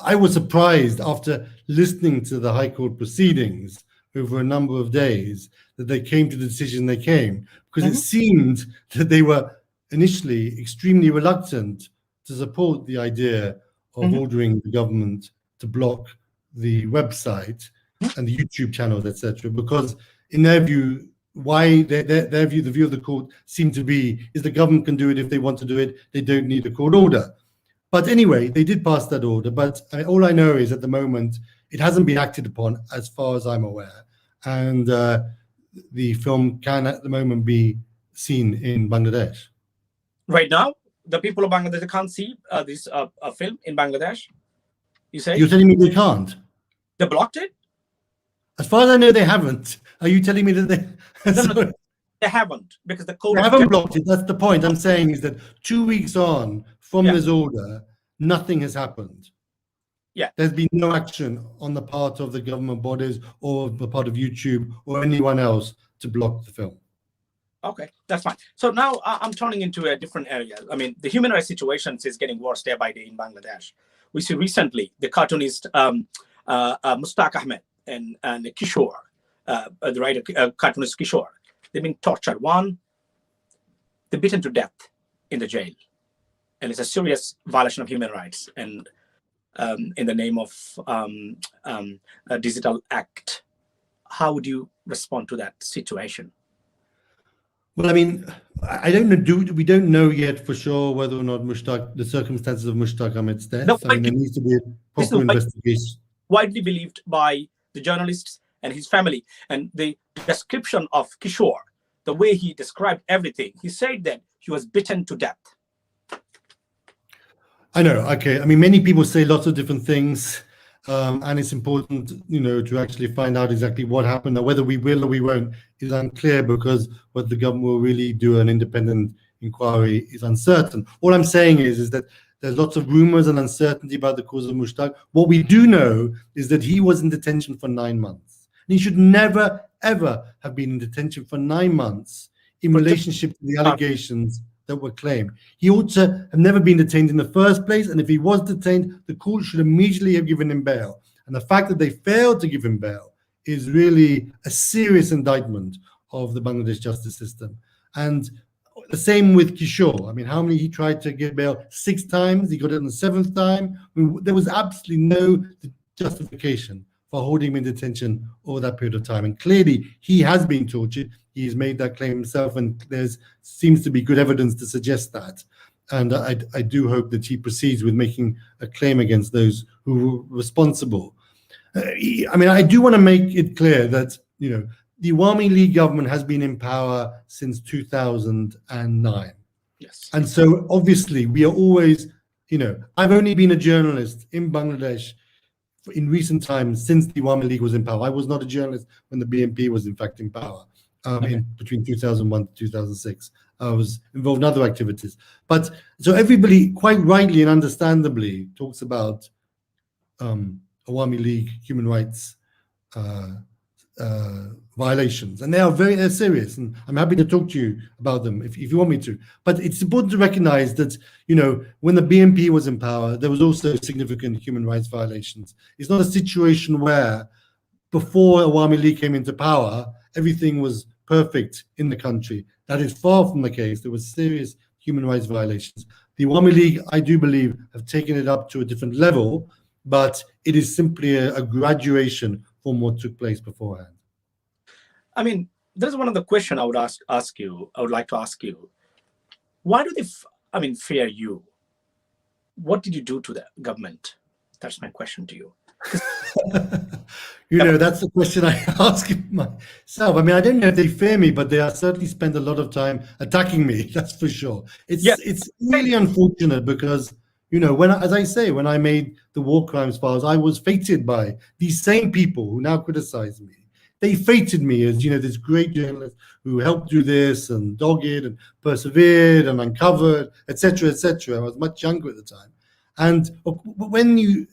I was surprised after listening to the High Court proceedings over a number of days that they came to the decision they came, because it seemed that they were initially extremely reluctant to support the idea of ordering the government to block the website and the YouTube channels, etc., because in their view, their view, the view of the court seemed to be is the government can do it if they want to do it. They don't need a court order. But anyway, they did pass that order. But all I know is at the moment it hasn't been acted upon, as far as I'm aware, and the film can at the moment be seen in Bangladesh. right now, the people of Bangladesh can't see this film in Bangladesh. You say You're telling me they can't? they blocked it? As far as I know, they haven't. Are you telling me that they? No, they haven't, because the court They haven't blocked it. That's the point I'm saying, is that 2 weeks on from this order, nothing has happened. Yeah. There's been no action on the part of the government bodies or the part of YouTube or anyone else to block the film. Okay, that's fine. So now I'm turning into a different area. I mean, the human rights situation is getting worse day by day in Bangladesh. We see recently the cartoonist Mushtaq Ahmed and Kishore, the writer cartoonist Kishore, they've been tortured. One, they're beaten to death in the jail, and it's a serious violation of human rights. And in the name of a digital act, how would you respond to that situation? Well, I mean, I don't know. We don't know yet for sure whether or not the circumstances of Mushtaq Ahmed's death. No, I mean, there needs to be a proper investigation. Widely believed by the journalists and his family, and the description of Kishore, the way he described everything, he said that he was beaten to death. I know. Okay. I mean, many people say lots of different things, and it's important, to actually find out exactly what happened. Now, whether we will or we won't is unclear, because whether the government will really do an independent inquiry is uncertain. All I'm saying is that there's lots of rumors and uncertainty about the cause of Mushtaq. What we do know is that he was in detention for 9 months. And he should never, ever have been in detention for 9 months in relationship to the allegations that were claimed. He ought to have never been detained in the first place. And if he was detained, the court should immediately have given him bail. And the fact that they failed to give him bail is really a serious indictment of the Bangladesh justice system. And the same with Kishore. I mean, how many he tried to get bail? 6 times. He got it on the 7th time. I mean, there was absolutely no justification for holding him in detention over that period of time. And clearly, he has been tortured. He's made that claim himself, and there seems to be good evidence to suggest that. And I do hope that he proceeds with making a claim against those who were responsible. I mean, I do want to make it clear that, the Awami League government has been in power since 2009. Yes. And so obviously we are always, I've only been a journalist in Bangladesh in recent times since the Awami League was in power. I was not a journalist when the BNP was in fact in power, between 2001 to 2006. I was involved in other activities. But so everybody quite rightly and understandably talks about Awami League human rights violations, and they're serious, and I'm happy to talk to you about them if you want me to. But it's important to recognize that when the BNP was in power, there was also significant human rights violations. It's not a situation where before Awami League came into power everything was perfect in the country. That is far from the case. There was serious human rights violations. The Awami League, I do believe, have taken it up to a different level, but it is simply a graduation from what took place beforehand. I mean, there's one of the questions I would ask you. I would like to ask you, why do they, fear you? What did you do to the government? That's my question to you. That's the question I ask myself. I mean, I don't know if they fear me, but they certainly spend a lot of time attacking me. That's for sure. It's really unfortunate because, when I made the war crimes files, I was fated by these same people who now criticize me. they fated me as, this great journalist who helped do this and dogged and persevered and uncovered, etc., etc. I was much younger at the time. And when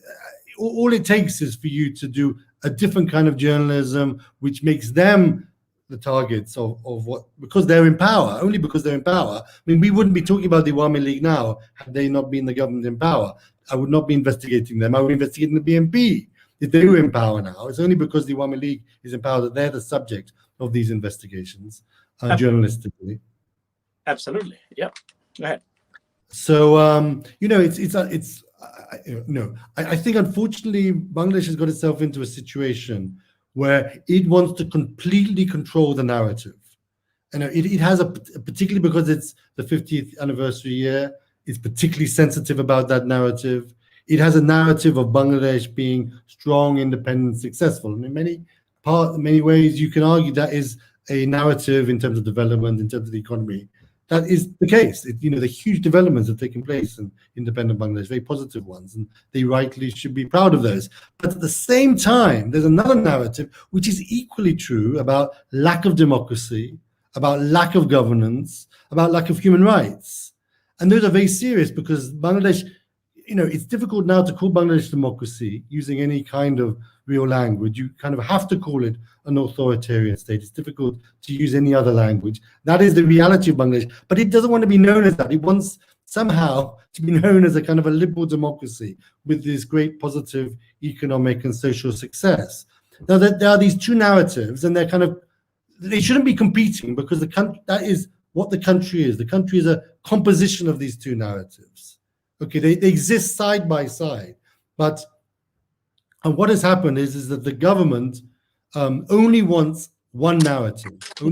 all it takes is for you to do a different kind of journalism, which makes them the targets of what, because they're in power, only because they're in power. I mean, we wouldn't be talking about the Awami League now had they not been the government in power. I would not be investigating them. I would be investigating the BNP if they were in power now. It's only because the Awami League is in power that they're the subject of these investigations, journalistically. Absolutely. Yeah. Go ahead. So, I think unfortunately Bangladesh has got itself into a situation where it wants to completely control the narrative. And it has particularly because it's the 50th anniversary year, it's particularly sensitive about that narrative. It has a narrative of Bangladesh being strong, independent, successful. And in many ways, you can argue that is a narrative in terms of development, in terms of the economy. That is the case. The huge developments have taken place in independent Bangladesh, very positive ones, and they rightly should be proud of those. But at the same time, there's another narrative which is equally true about lack of democracy, about lack of governance, about lack of human rights. And those are very serious because Bangladesh, it's difficult now to call Bangladesh democracy using any kind of real language. You kind of have to call it an authoritarian state. It's difficult to use any other language. That is the reality of Bangladesh. But it doesn't want to be known as that. It wants somehow to be known as a kind of a liberal democracy with this great positive economic and social success. Now, there are these two narratives, and they shouldn't be competing because that is what the country is. The country is a composition of these two narratives. Okay, they exist side by side, and what has happened is that the government only wants one narrative, to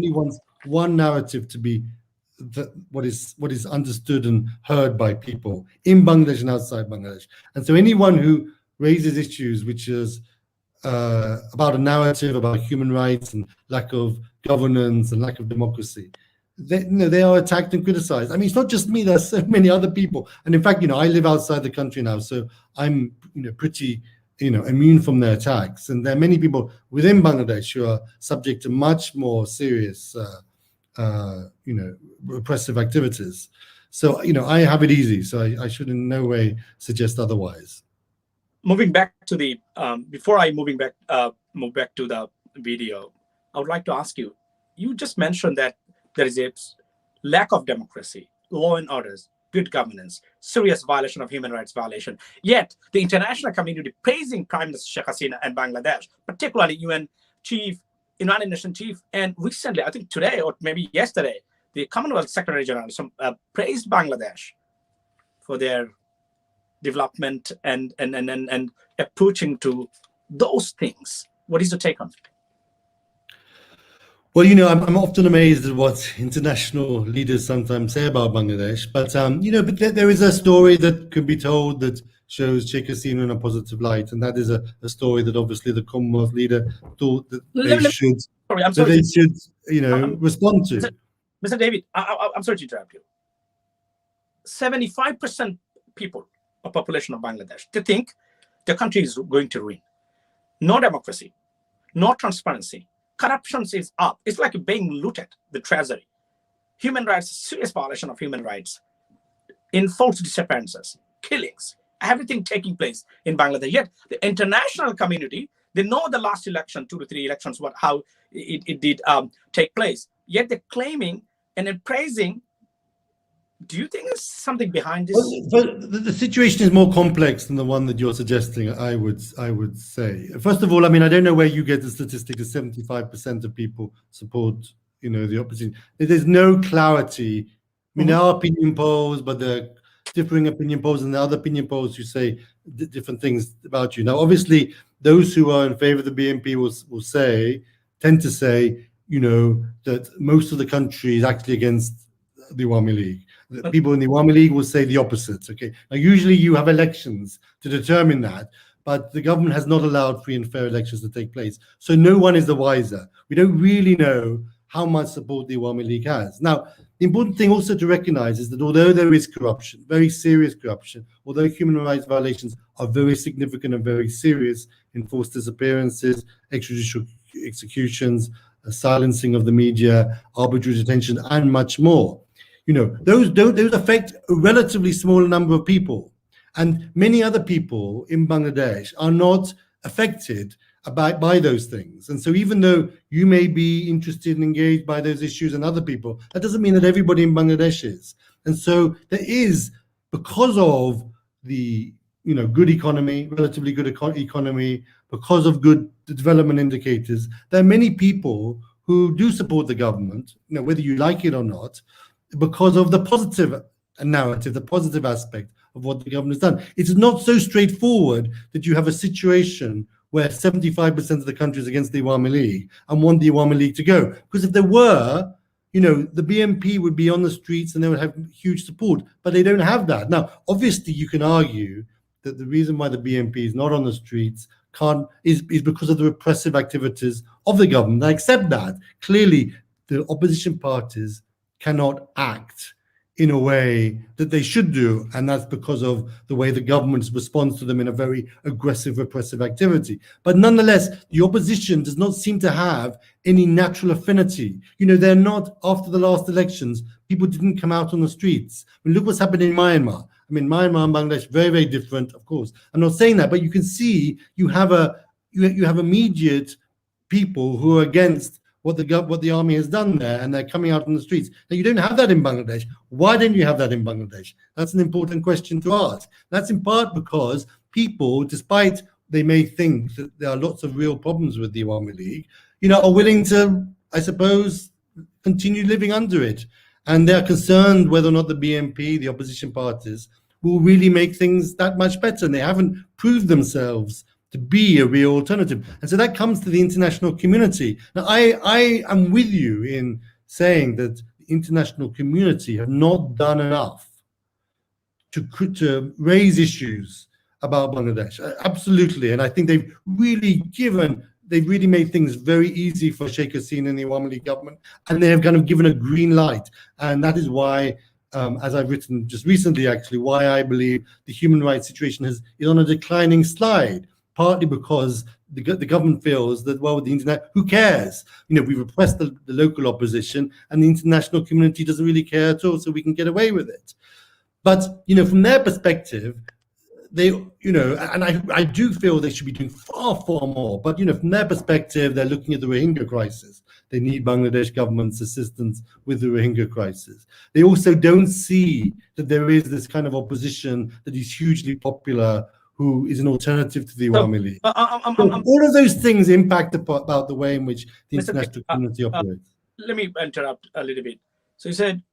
be what is understood and heard by people in Bangladesh and outside Bangladesh. And so anyone who raises issues which is about a narrative about human rights and lack of governance and lack of democracy, they are attacked and criticized. I mean, it's not just me. There's so many other people. And in fact, I live outside the country now, so I'm pretty immune from their attacks. And there are many people within Bangladesh who are subject to much more serious, repressive activities. So, I have it easy. So I should in no way suggest otherwise. Moving back to the before I move back to the video, I would like to ask you. You just mentioned that there is a lack of democracy, law and orders, good governance, serious violation of human rights violation. Yet the international community praising Prime Minister Sheikh Hasina and Bangladesh, particularly UN chief, United Nations chief, and recently, I think today or maybe yesterday, the Commonwealth Secretary General praised Bangladesh for their development and approaching to those things. What is your take on it? Well, I'm often amazed at what international leaders sometimes say about Bangladesh. But, but there is a story that can be told that shows Sheikh Hasina in a positive light. And that is a story that obviously the Commonwealth leader thought that they should respond to. Mr. David, I'm sorry to interrupt you. 75% people of population of Bangladesh, they think the country is going to ruin. No democracy, no transparency. Corruption is up. It's like being looted, the treasury. Human rights, serious violation of human rights, enforced disappearances, killings, everything taking place in Bangladesh. Yet the international community, they know the last election, 2 to 3 elections, how it did take place. Yet they're claiming and praising. Do you think there's something behind this? Well, the situation is more complex than the one that you're suggesting, I would say. First of all, I mean, I don't know where you get the statistic that 75% of people support, the opposition. There's no clarity. I mean, there are opinion polls, but there are differing opinion polls, and there are other opinion polls who say different things about you. Now, obviously, those who are in favor of the BNP will tend to say, that most of the country is actually against the Awami League. The people in the Awami League will say the opposite. Okay. Now, usually you have elections to determine that, but the government has not allowed free and fair elections to take place. So no one is the wiser. We don't really know how much support the Awami League has. Now, the important thing also to recognize is that although there is corruption, very serious corruption, although human rights violations are very significant and very serious, enforced disappearances, extrajudicial executions, silencing of the media, arbitrary detention, and much more. Those affect a relatively small number of people, and many other people in Bangladesh are not affected by those things. And so even though you may be interested and engaged by those issues and other people, that doesn't mean that everybody in Bangladesh is. And so there is, because of the good economy, relatively good economy, because of good development indicators, there are many people who do support the government, whether you like it or not, because of the positive narrative, the positive aspect of what the government has done. It's not so straightforward that you have a situation where 75% of the country is against the Awami League and want the Awami League to go. Because if there were, the BNP would be on the streets and they would have huge support, but they don't have that. Now, obviously, you can argue that the reason why the BNP is not on the streets is because of the repressive activities of the government. I accept that. Clearly, the opposition parties cannot act in a way that they should do, and that's because of the way the government responds to them in a very aggressive, repressive activity. But nonetheless, the opposition does not seem to have any natural affinity. They're not, after the last elections, people didn't come out on the streets. Look what's happened in Myanmar. Myanmar and Bangladesh, very, very different, of course. I'm not saying that, but you can see you have immediate people who are against what the army has done there, and they're coming out on the streets. Now, you don't have that in Bangladesh. Why don't you have that in Bangladesh? That's an important question to ask. That's in part because people, despite they may think that there are lots of real problems with the Awami League, are willing to, I suppose, continue living under it. And they're concerned whether or not the BNP, the opposition parties, will really make things that much better. And they haven't proved themselves to be a real alternative. And so that comes to the international community. Now, I am with you in saying that the international community have not done enough to raise issues about Bangladesh. Absolutely. And I think they've really made things very easy for Sheikh Hasina and the Awami League government, and they have kind of given a green light. And that is why, as I've written just recently, actually, why I believe the human rights situation is on a declining slide. Partly because the government feels that, well, with the internet, who cares? We repressed the local opposition, and the international community doesn't really care at all, so we can get away with it. But from their perspective, they, and I do feel they should be doing far, far more. But from their perspective, they're looking at the Rohingya crisis. They need Bangladesh government's assistance with the Rohingya crisis. They also don't see that there is this kind of opposition that is hugely popular, who is an alternative to the Awami League. All of those things impact about the way in which the international community operates. Let me interrupt a little bit. So you said,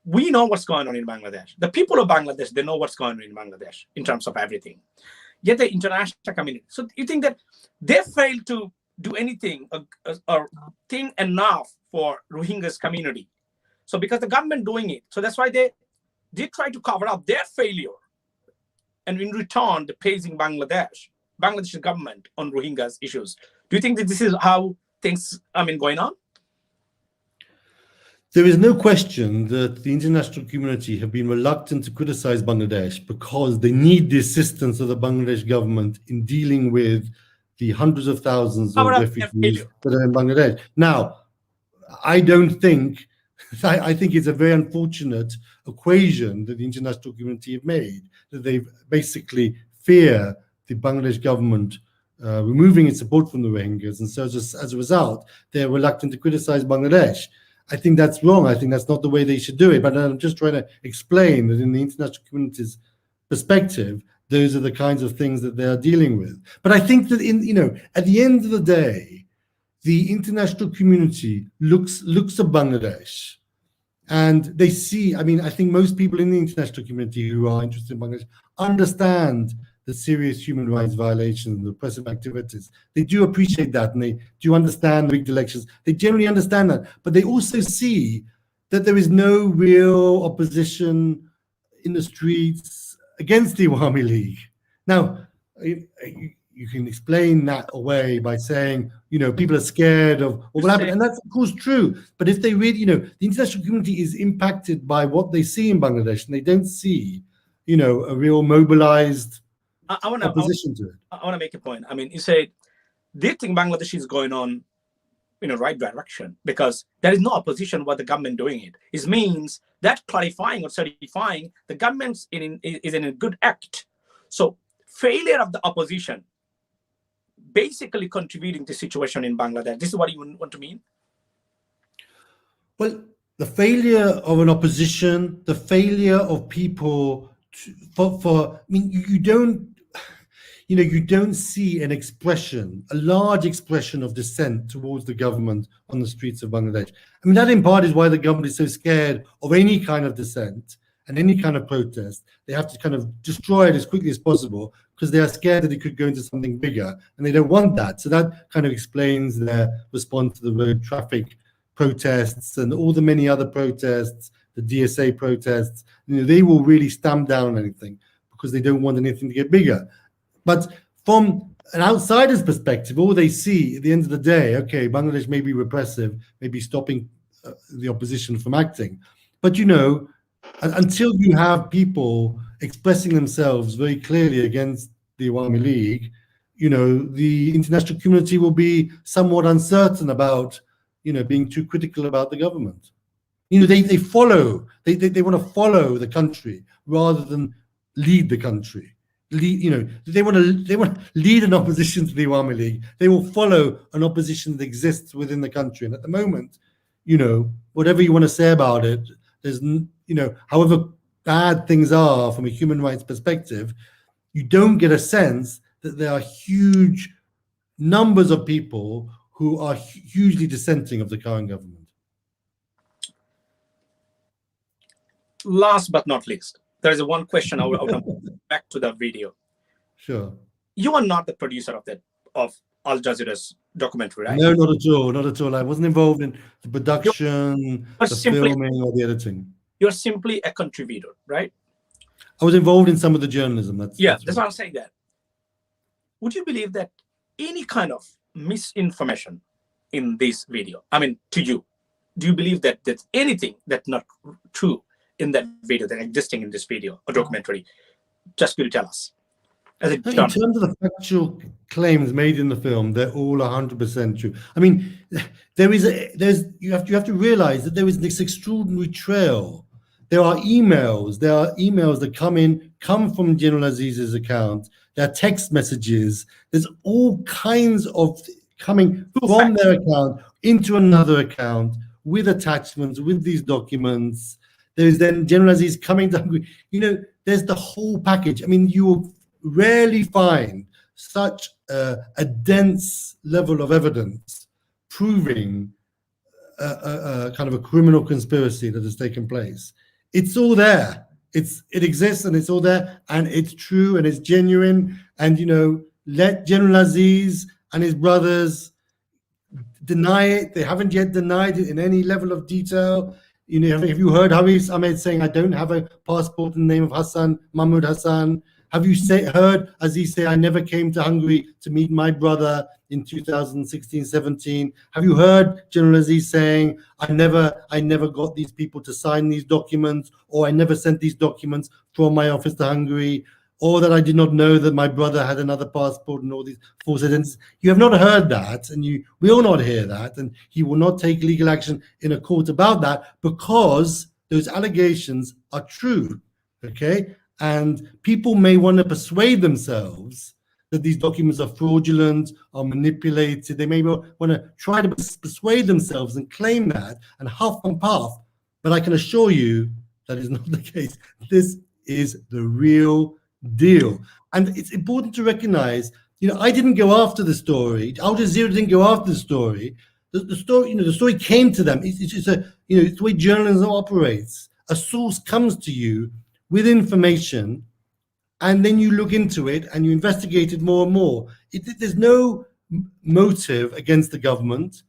we know what's going on in Bangladesh. The people of Bangladesh, they know what's going on in Bangladesh in terms of everything. Yet the international community. So you think that they fail to do anything or think enough for Rohingyas community. So because the government doing it, so that's why they try to cover up their failure. And in return, they're praising Bangladesh government on Rohingyas issues. Do you think that this is how things, going on? There is no question that the international community have been reluctant to criticize Bangladesh because they need the assistance of the Bangladesh government in dealing with the hundreds of thousands of refugees that are in Bangladesh. Now, I think it's a very unfortunate equation that the international community have made, that they basically fear the Bangladesh government removing its support from the Rohingyas, and so as a result, they're reluctant to criticize Bangladesh. I think that's wrong. I think that's not the way they should do it. But I'm just trying to explain that in the international community's perspective, those are the kinds of things that they are dealing with. But I think that at the end of the day, the international community looks at Bangladesh and they see, I think most people in the international community who are interested in Bangladesh understand the serious human rights violations and repressive activities. They do appreciate that, and they do understand rigged elections. They generally understand that, but they also see that there is no real opposition in the streets against the Awami League. Now, you can explain that away by saying, people are scared of what will happen, and that's of course true. But if they really, the international community is impacted by what they see in Bangladesh, and they don't see, a real mobilized opposition to it. I want to make a point. You said they think Bangladesh is going on in the right direction because there is no opposition what the government doing it. It means that clarifying or certifying the government is in a good act. So failure of the opposition basically contributing to the situation in Bangladesh. This is what you want to mean? Well, the failure of an opposition, the failure of people I mean, you don't see an expression, a large expression of dissent towards the government on the streets of Bangladesh. I mean, that in part is why the government is so scared of any kind of dissent and any kind of protest. They have to kind of destroy it as quickly as possible because they are scared that it could go into something bigger, and they don't want that. So that kind of explains their response to the road traffic protests and all the many other protests, the DSA protests. They will really stamp down anything because they don't want anything to get bigger. But from an outsider's perspective, all they see at the end of the day, okay, Bangladesh may be repressive, maybe stopping the opposition from acting. But, until you have people expressing themselves very clearly against the Awami League, the international community will be somewhat uncertain about, being too critical about the government. They follow, they want to follow the country rather than lead the country. They want to lead an opposition to the Awami League. They will follow an opposition that exists within the country. And at the moment, whatever you want to say about it, there's, however bad things are from a human rights perspective, you don't get a sense that there are huge numbers of people who are hugely dissenting of the current government. Last but not least, there is one question I want to back to the video. Sure. You are not the producer of Al Jazeera's documentary, right? No, not at all. Not at all. I wasn't involved in the production, the filming, or the editing. You're simply a contributor, right? I was involved in some of the journalism. That's what I'm saying. That would you believe that any kind of misinformation in this video? I mean, to you, do you believe that there's anything that's not true in that video that existing in this video or documentary? Just could you tell us? In terms of the factual claims made in the film, they're all 100% true. I mean, you have to realize that there is this extraordinary trail. There are emails that come from General Aziz's account. There are text messages. There's all kinds of coming from their account into another account with attachments, with these documents. There's then General Aziz coming to Hungary. There's the whole package. I mean, you will rarely find such a dense level of evidence proving a kind of a criminal conspiracy that has taken place. It's all there. It exists and it's all there, and it's true and it's genuine. And let General Aziz and his brothers deny it. They haven't yet denied it in any level of detail. Have you heard Haris Ahmed saying, "I don't have a passport in the name of Hassan, Mahmoud Hassan"? Have you heard Aziz say, "I never came to Hungary to meet my brother in 2016-17"? Have you heard General Aziz saying, I never got these people to sign these documents, or I never sent these documents from my office to Hungary, or that I did not know that my brother had another passport and all these false identities? You have not heard that, and you will not hear that, and he will not take legal action in a court about that because those allegations are true, okay? And people may want to persuade themselves that these documents are fraudulent or manipulated. They may want to try to persuade themselves and claim that and huff and puff. But I can assure you that is not the case. This is the real deal. And it's important to recognize, I didn't go after the story. Al Jazeera didn't go after the story. The story, the story came to them. It's the way journalism operates. A source comes to you with information, and then you look into it and you investigate it more and more. There's no motive against the government.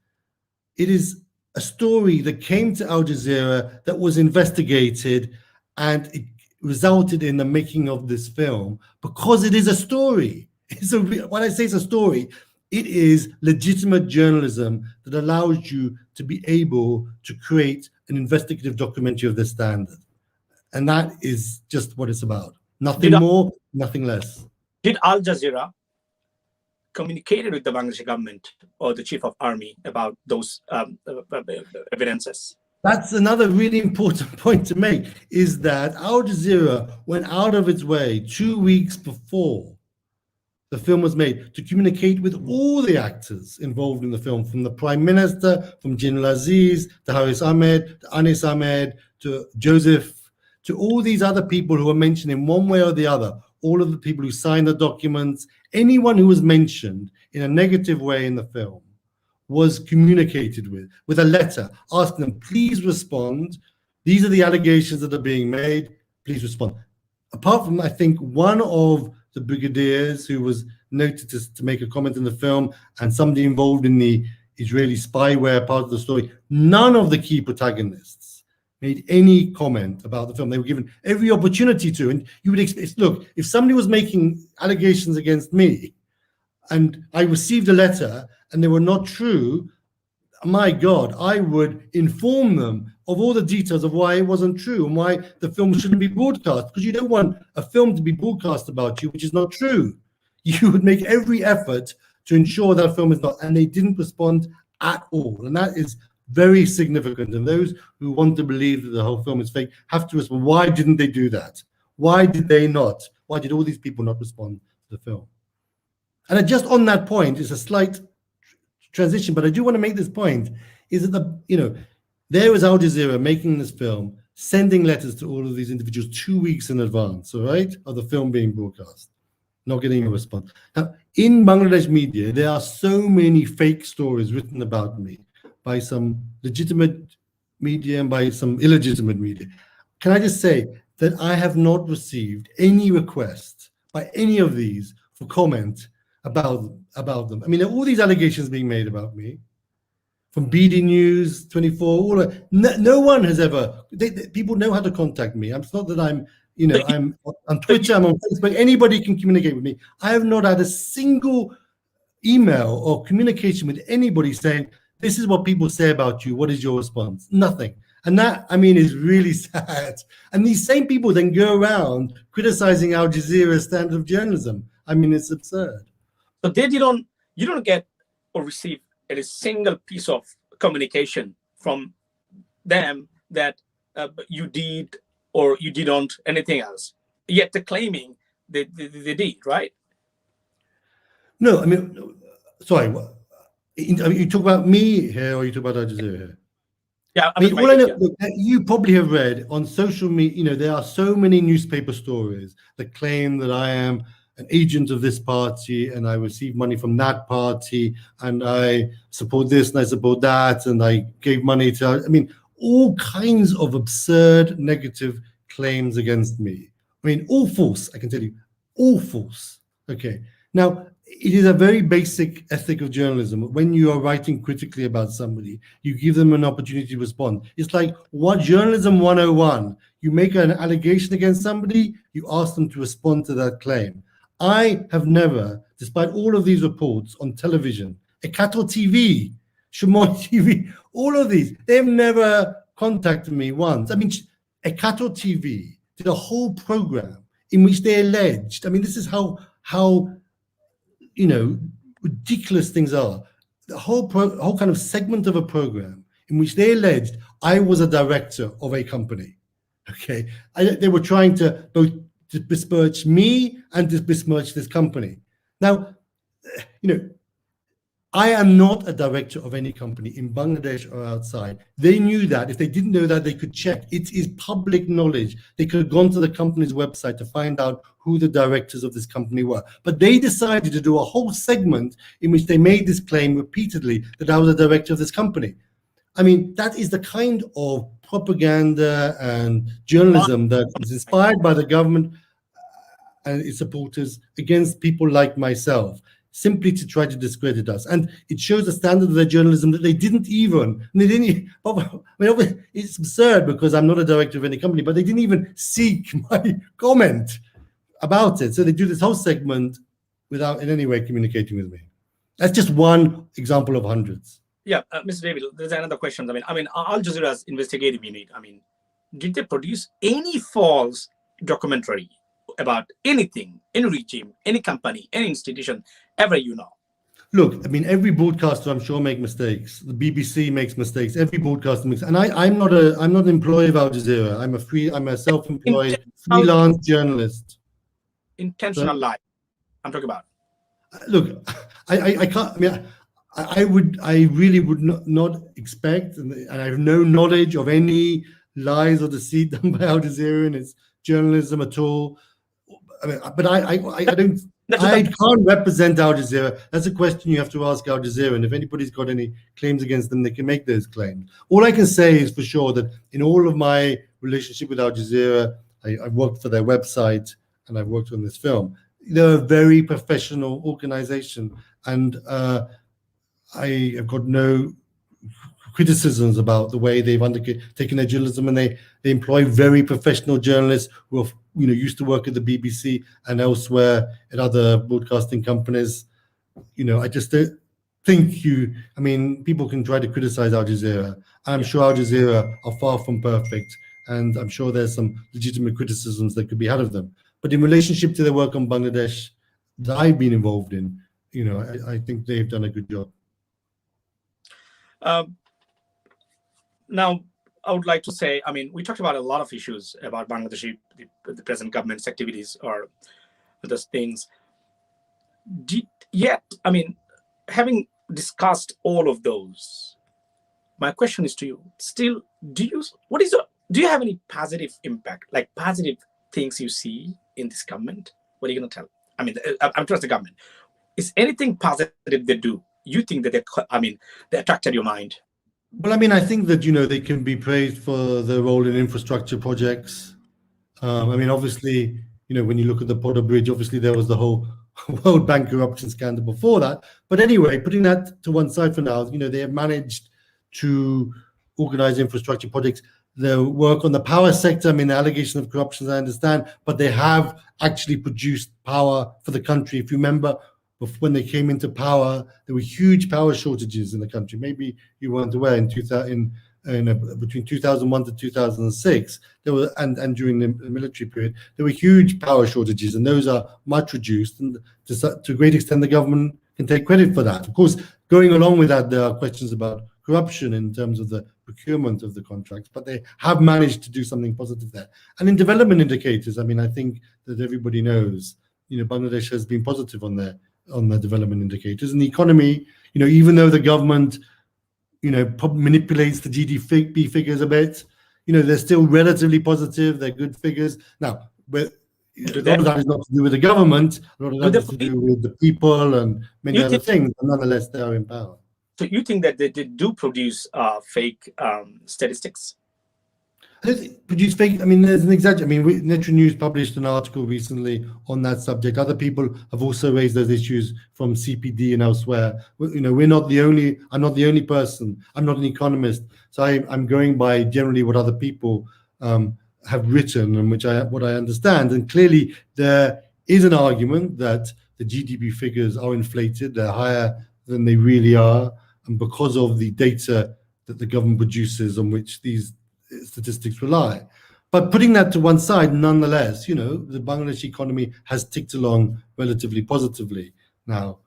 It is a story that came to Al Jazeera that was investigated, and it resulted in the making of this film because it is a story. When I say it's a story, it is legitimate journalism that allows you to be able to create an investigative documentary of this standard. And that is just what it's about. Nothing more, nothing less. Did Al Jazeera communicated with the Bangladeshi government or the chief of army about those evidences? That's another really important point to make, is that Al Jazeera went out of its way 2 weeks before the film was made to communicate with all the actors involved in the film, from the Prime Minister, from General Aziz, to Haris Ahmed, to Anis Ahmed, to Joseph, to all these other people who were mentioned in one way or the other, all of the people who signed the documents, anyone who was mentioned in a negative way in the film was communicated with a letter asking them, please respond. These are the allegations that are being made. Please respond. Apart from, I think, one of the brigadiers who was noted to make a comment in the film, and somebody involved in the Israeli spyware part of the story, none of the key protagonists made any comment about the film. They were given every opportunity to, and you would expect, look, if somebody was making allegations against me and I received a letter and they were not true, my God, I would inform them of all the details of why it wasn't true and why the film shouldn't be broadcast, because you don't want a film to be broadcast about you which is not true. You would make every effort to ensure that film is not, and they didn't respond at all. And that is very significant. And those who want to believe that the whole film is fake have to respond. Why didn't they do that? Why did they not? Why did all these people not respond to the film? And just on that point, it's a slight transition, but I do want to make this point, is that there was Al Jazeera making this film, sending letters to all of these individuals 2 weeks in advance, all right, of the film being broadcast, not getting a response. Now, in Bangladesh media, there are so many fake stories written about me by some legitimate media and by some illegitimate media. Can I just say that I have not received any request by any of these for comment about them. I mean, all these allegations being made about me, from BD News, 24, no one has ever, people know how to contact me. It's not that I'm on Twitter, I'm on Facebook, anybody can communicate with me. I have not had a single email or communication with anybody saying, this is what people say about you, what is your response? Nothing. And that, I mean, is really sad. And these same people then go around criticizing Al Jazeera's standard of journalism. I mean, it's absurd. So you don't get or receive a single piece of communication from them that you did or you didn't anything else. Yet they're claiming they did, right? No, I mean, sorry. You talk about me here, or you talk about Al Jazeera here? Yeah, I mean, all I know, look, you probably have read on social media. There are so many newspaper stories that claim that I am an agent of this party and I receive money from that party and I support this and I support that and I gave money to, I mean, all kinds of absurd negative claims against me. I mean, all false, I can tell you, all false. Okay. Now, it is a very basic ethic of journalism. When you are writing critically about somebody, you give them an opportunity to respond. It's like what journalism 101. You make an allegation against somebody, you ask them to respond to that claim. I have never, despite all of these reports on television, Ekato TV, Shimon TV, all of these, they've never contacted me once. I mean, Ekato TV did a whole program in which they alleged, I mean, this is how ridiculous things are. The whole kind of segment of a program in which they alleged I was a director of a company. Okay, they were trying to both to besmirch me and to besmirch this company. Now, I am not a director of any company in Bangladesh or outside. They knew that. If they didn't know that, they could check. It is public knowledge. They could have gone to the company's website to find out who the directors of this company were. But they decided to do a whole segment in which they made this claim repeatedly that I was a director of this company. I mean, that is the kind of propaganda and journalism that is inspired by the government and its supporters against people like myself, simply to try to discredit us. And it shows the standard of their journalism that they didn't even, it's absurd because I'm not a director of any company, but they didn't even seek my comment about it. So they do this whole segment without in any way communicating with me. That's just one example of hundreds. Yeah, Mr. David, there's another question. I mean, Al Jazeera's investigative unit, did they produce any false documentary about anything, any regime, any company, any institution, ever Look, I mean, every broadcaster, I'm sure, make mistakes. The BBC makes mistakes. Every broadcaster makes, and I'm not an employee of Al Jazeera. I'm a self-employed Intentional, freelance journalist. intentional So, lie. I'm talking about. look, I can't. I mean, I really would not expect, and I have no knowledge of any lies or deceit done by Al Jazeera in its journalism at all. I mean, but I don't. I can't represent Al Jazeera. That's a question you have to ask Al Jazeera. And if anybody's got any claims against them, they can make those claims. All I can say is for sure that in all of my relationship with Al Jazeera, I've worked for their website and I've worked on this film. They're a very professional organization, and I have got no criticisms about the way they've undertaken their journalism, and they employ very professional journalists who are used to work at the BBC and elsewhere at other broadcasting companies. I just don't think I mean, people can try to criticize Al Jazeera. I'm sure Al Jazeera are far from perfect, and I'm sure there's some legitimate criticisms that could be had of them. But in relationship to their work on Bangladesh that I've been involved in, I think they've done a good job. Now, I would like to say, I mean, we talked about a lot of issues about Bangladeshi, the present government's activities or those things. Yet, I mean, having discussed all of those, my question is to you, still, do you have any positive impact, like positive things you see in this government? What are you going to tell? I mean, I'm trust the government. Is anything positive they do? You think that they attracted your mind? Well, I mean, I think that, they can be praised for their role in infrastructure projects. I mean, obviously, when you look at the Potter Bridge, obviously there was the whole World Bank corruption scandal before that. But anyway, putting that to one side for now, they have managed to organize infrastructure projects. Their work on the power sector, I mean, the allegation of corruption, I understand, but they have actually produced power for the country. If you remember, when they came into power, there were huge power shortages in the country. Maybe you weren't aware. Between 2001 to 2006, there were and during the military period, there were huge power shortages, and those are much reduced. And to a great extent, the government can take credit for that. Of course, going along with that, there are questions about corruption in terms of the procurement of the contracts, but they have managed to do something positive there. And in development indicators, I mean, I think that everybody knows, Bangladesh has been positive on the development indicators, and the economy, even though the government, manipulates the GDP figures a bit, they're still relatively positive. They're good figures. Now, but a lot of that is not to do with the government. A lot of that is to do with the people and many other things. But nonetheless, they are in power. So you think that they do produce fake statistics? Produce fake. I mean, there's an exaggeration. I mean, Metro News published an article recently on that subject. Other people have also raised those issues from CPD and elsewhere. We're not the only. I'm not the only person. I'm not an economist, so I'm going by generally what other people have written and what I understand. And clearly, there is an argument that the GDP figures are inflated. They're higher than they really are, and because of the data that the government produces on which these statistics rely. But putting that to one side, nonetheless, the Bangladeshi economy has ticked along relatively positively. Now,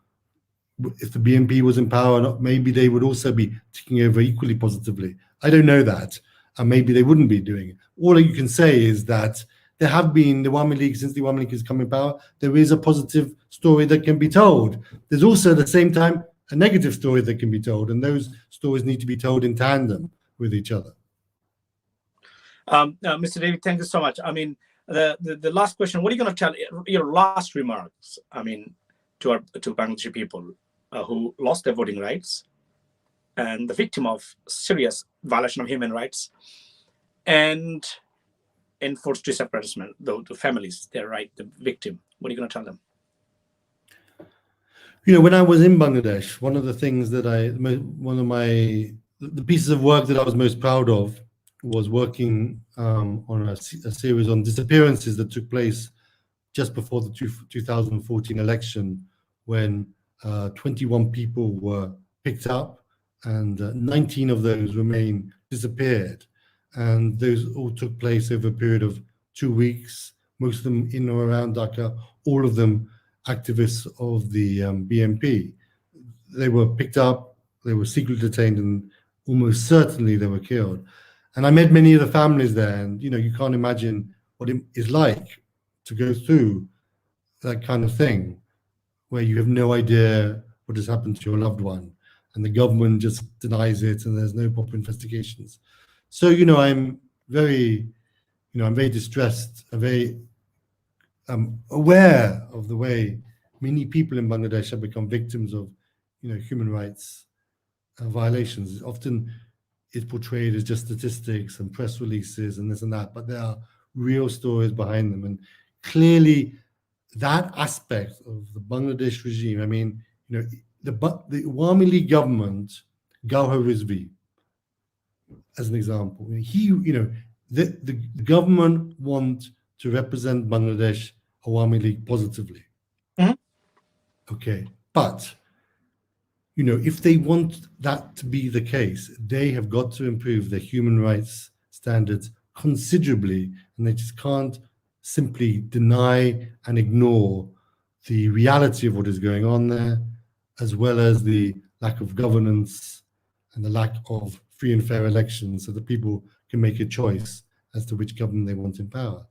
if the BNP was in power, maybe they would also be ticking over equally positively. I don't know that, and maybe they wouldn't be doing it. All you can say is that there have been the Awami League, since the Awami League has come in power, there is a positive story that can be told. There's also at the same time a negative story that can be told, and those stories need to be told in tandem with each other. Mr. David, thank you so much. I mean, the last question, what are you going to tell your last remarks, I mean, to Bangladeshi people who lost their voting rights and the victim of serious violation of human rights and enforced disappearance, the families, their right, the victim, what are you going to tell them? When I was in Bangladesh, one of the things that the pieces of work that I was most proud of was working on a series on disappearances that took place just before the 2014 election, when 21 people were picked up and 19 of those remain disappeared. And those all took place over a period of 2 weeks, most of them in or around Dhaka, all of them activists of the BNP. they were picked up, they were secretly detained, and almost certainly they were killed. And I met many of the families there, and you can't imagine what it is like to go through that kind of thing, where you have no idea what has happened to your loved one, and the government just denies it, and there's no proper investigations. So I'm very, I'm very distressed, I'm very aware of the way many people in Bangladesh have become victims of, human rights violations. Often it's portrayed as just statistics and press releases and this and that, but there are real stories behind them. And clearly that aspect of the Bangladesh regime, I mean, the Awami League government, Gauhar Rizvi, as an example, the government want to represent Bangladesh Awami League positively. Mhm. Okay, but if they want that to be the case, they have got to improve their human rights standards considerably, and they just can't simply deny and ignore the reality of what is going on there, as well as the lack of governance and the lack of free and fair elections so that people can make a choice as to which government they want in power.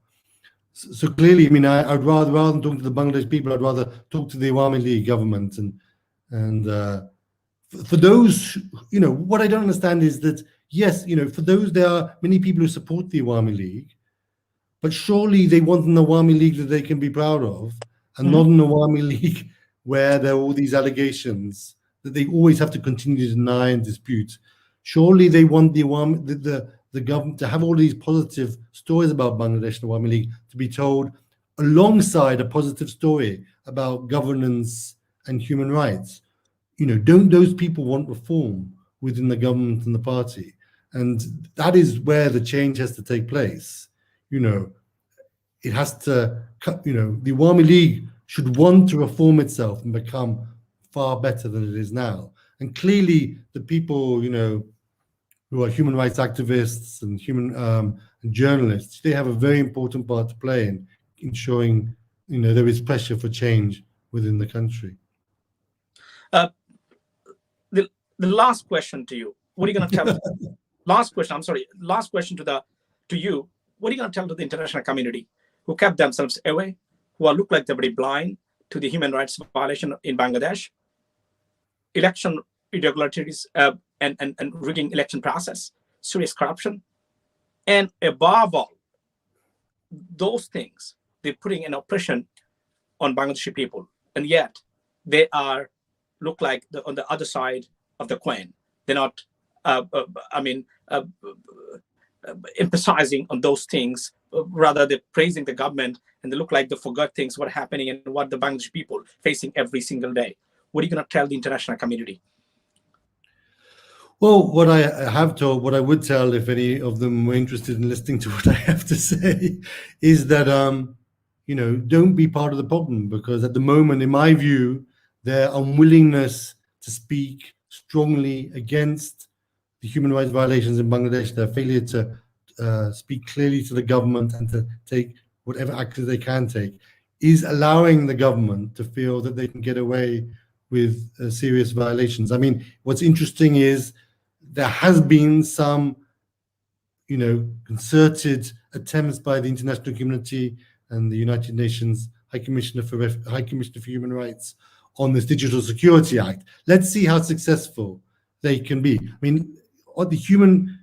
So clearly, I mean, I'd rather than talk to the Bangladesh people, I'd rather talk to the Awami League government. And for those, what I don't understand is that, yes, for those, there are many people who support the Awami League, but surely they want an Awami League that they can be proud of, and not an Awami League where there are all these allegations that they always have to continue to deny and dispute. Surely they want the Awami, the government to have all these positive stories about Bangladesh and Awami League to be told alongside a positive story about governance and human rights. Don't those people want reform within the government and the party? And that is where the change has to take place. It has to, the Awami League should want to reform itself and become far better than it is now. And clearly the people, who are human rights activists and and journalists, they have a very important part to play in ensuring, there is pressure for change within the country. The last question to you. What are you going to tell? Last question to you. What are you going to tell to the international community who kept themselves away, who look like they're very blind to the human rights violation in Bangladesh, election irregularities, and rigging election process, serious corruption, and above all, those things, they're putting an oppression on Bangladeshi people, and yet they look like on the other side of the coin. They're not, emphasizing on those things. Rather, they're praising the government, and they look like they forgot things, what are happening and what the Bangladeshi people facing every single day. What are you going to tell the international community? Well, what I would tell, if any of them were interested in listening to what I have to say, is that, don't be part of the problem, because at the moment, in my view, their unwillingness to speak strongly against the human rights violations in Bangladesh, their failure to speak clearly to the government and to take whatever action they can take, is allowing the government to feel that they can get away with serious violations. I mean, what's interesting is there has been some, concerted attempts by the international community and the United Nations High Commissioner for Human Rights on this Digital Security Act. Let's see how successful they can be. I mean, the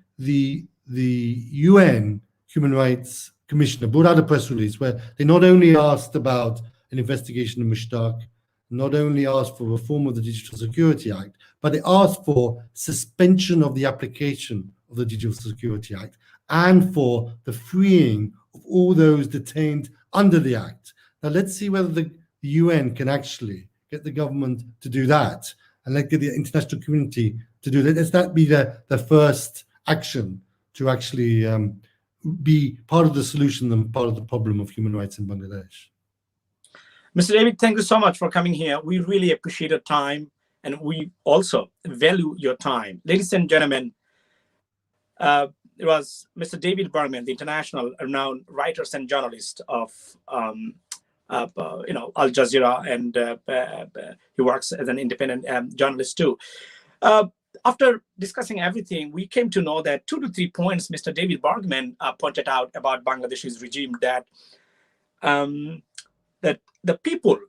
UN Human Rights Commissioner brought out a press release where they not only asked about an investigation of Mushtaq, not only asked for reform of the Digital Security Act, but they asked for suspension of the application of the Digital Security Act and for the freeing of all those detained under the Act. Now, let's see whether the UN can actually get the government to do that, and let's get the international community to do that. Let's that be the first action to actually be part of the solution and part of the problem of human rights in Bangladesh. Mr. David, thank you so much for coming here. We really appreciate your time, and we also value your time. Ladies and gentlemen, it was Mr. David Bergman, the international renowned writer and journalist of Al Jazeera, and he works as an independent journalist too. After discussing everything, we came to know that 2 to 3 points Mr. David Bergman pointed out about Bangladeshi's regime, that that the people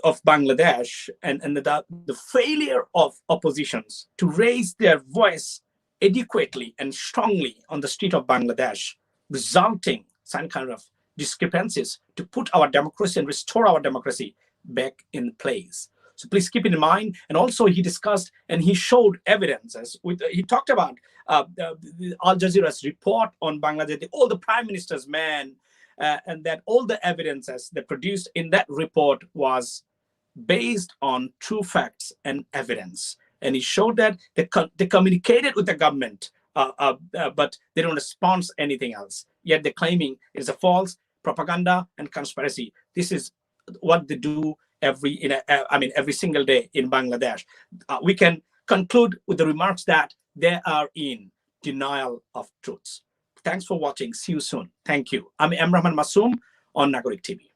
of Bangladesh and the failure of oppositions to raise their voice adequately and strongly on the street of Bangladesh, resulting some kind of discrepancies to put our democracy and restore our democracy back in place. So please keep it in mind. And also he discussed and he showed evidences. He talked about Al Jazeera's report on Bangladesh, all the prime minister's men, and that all the evidences they produced in that report was based on true facts and evidence. And he showed that they communicated with the government, but they don't respond to anything else. Yet they're claiming it's a false propaganda and conspiracy. This is what they do every single day in Bangladesh. We can conclude with the remarks that they are in denial of truths. Thanks for watching. See you soon. Thank you. I'm Rahman Masoom on Nagorik TV.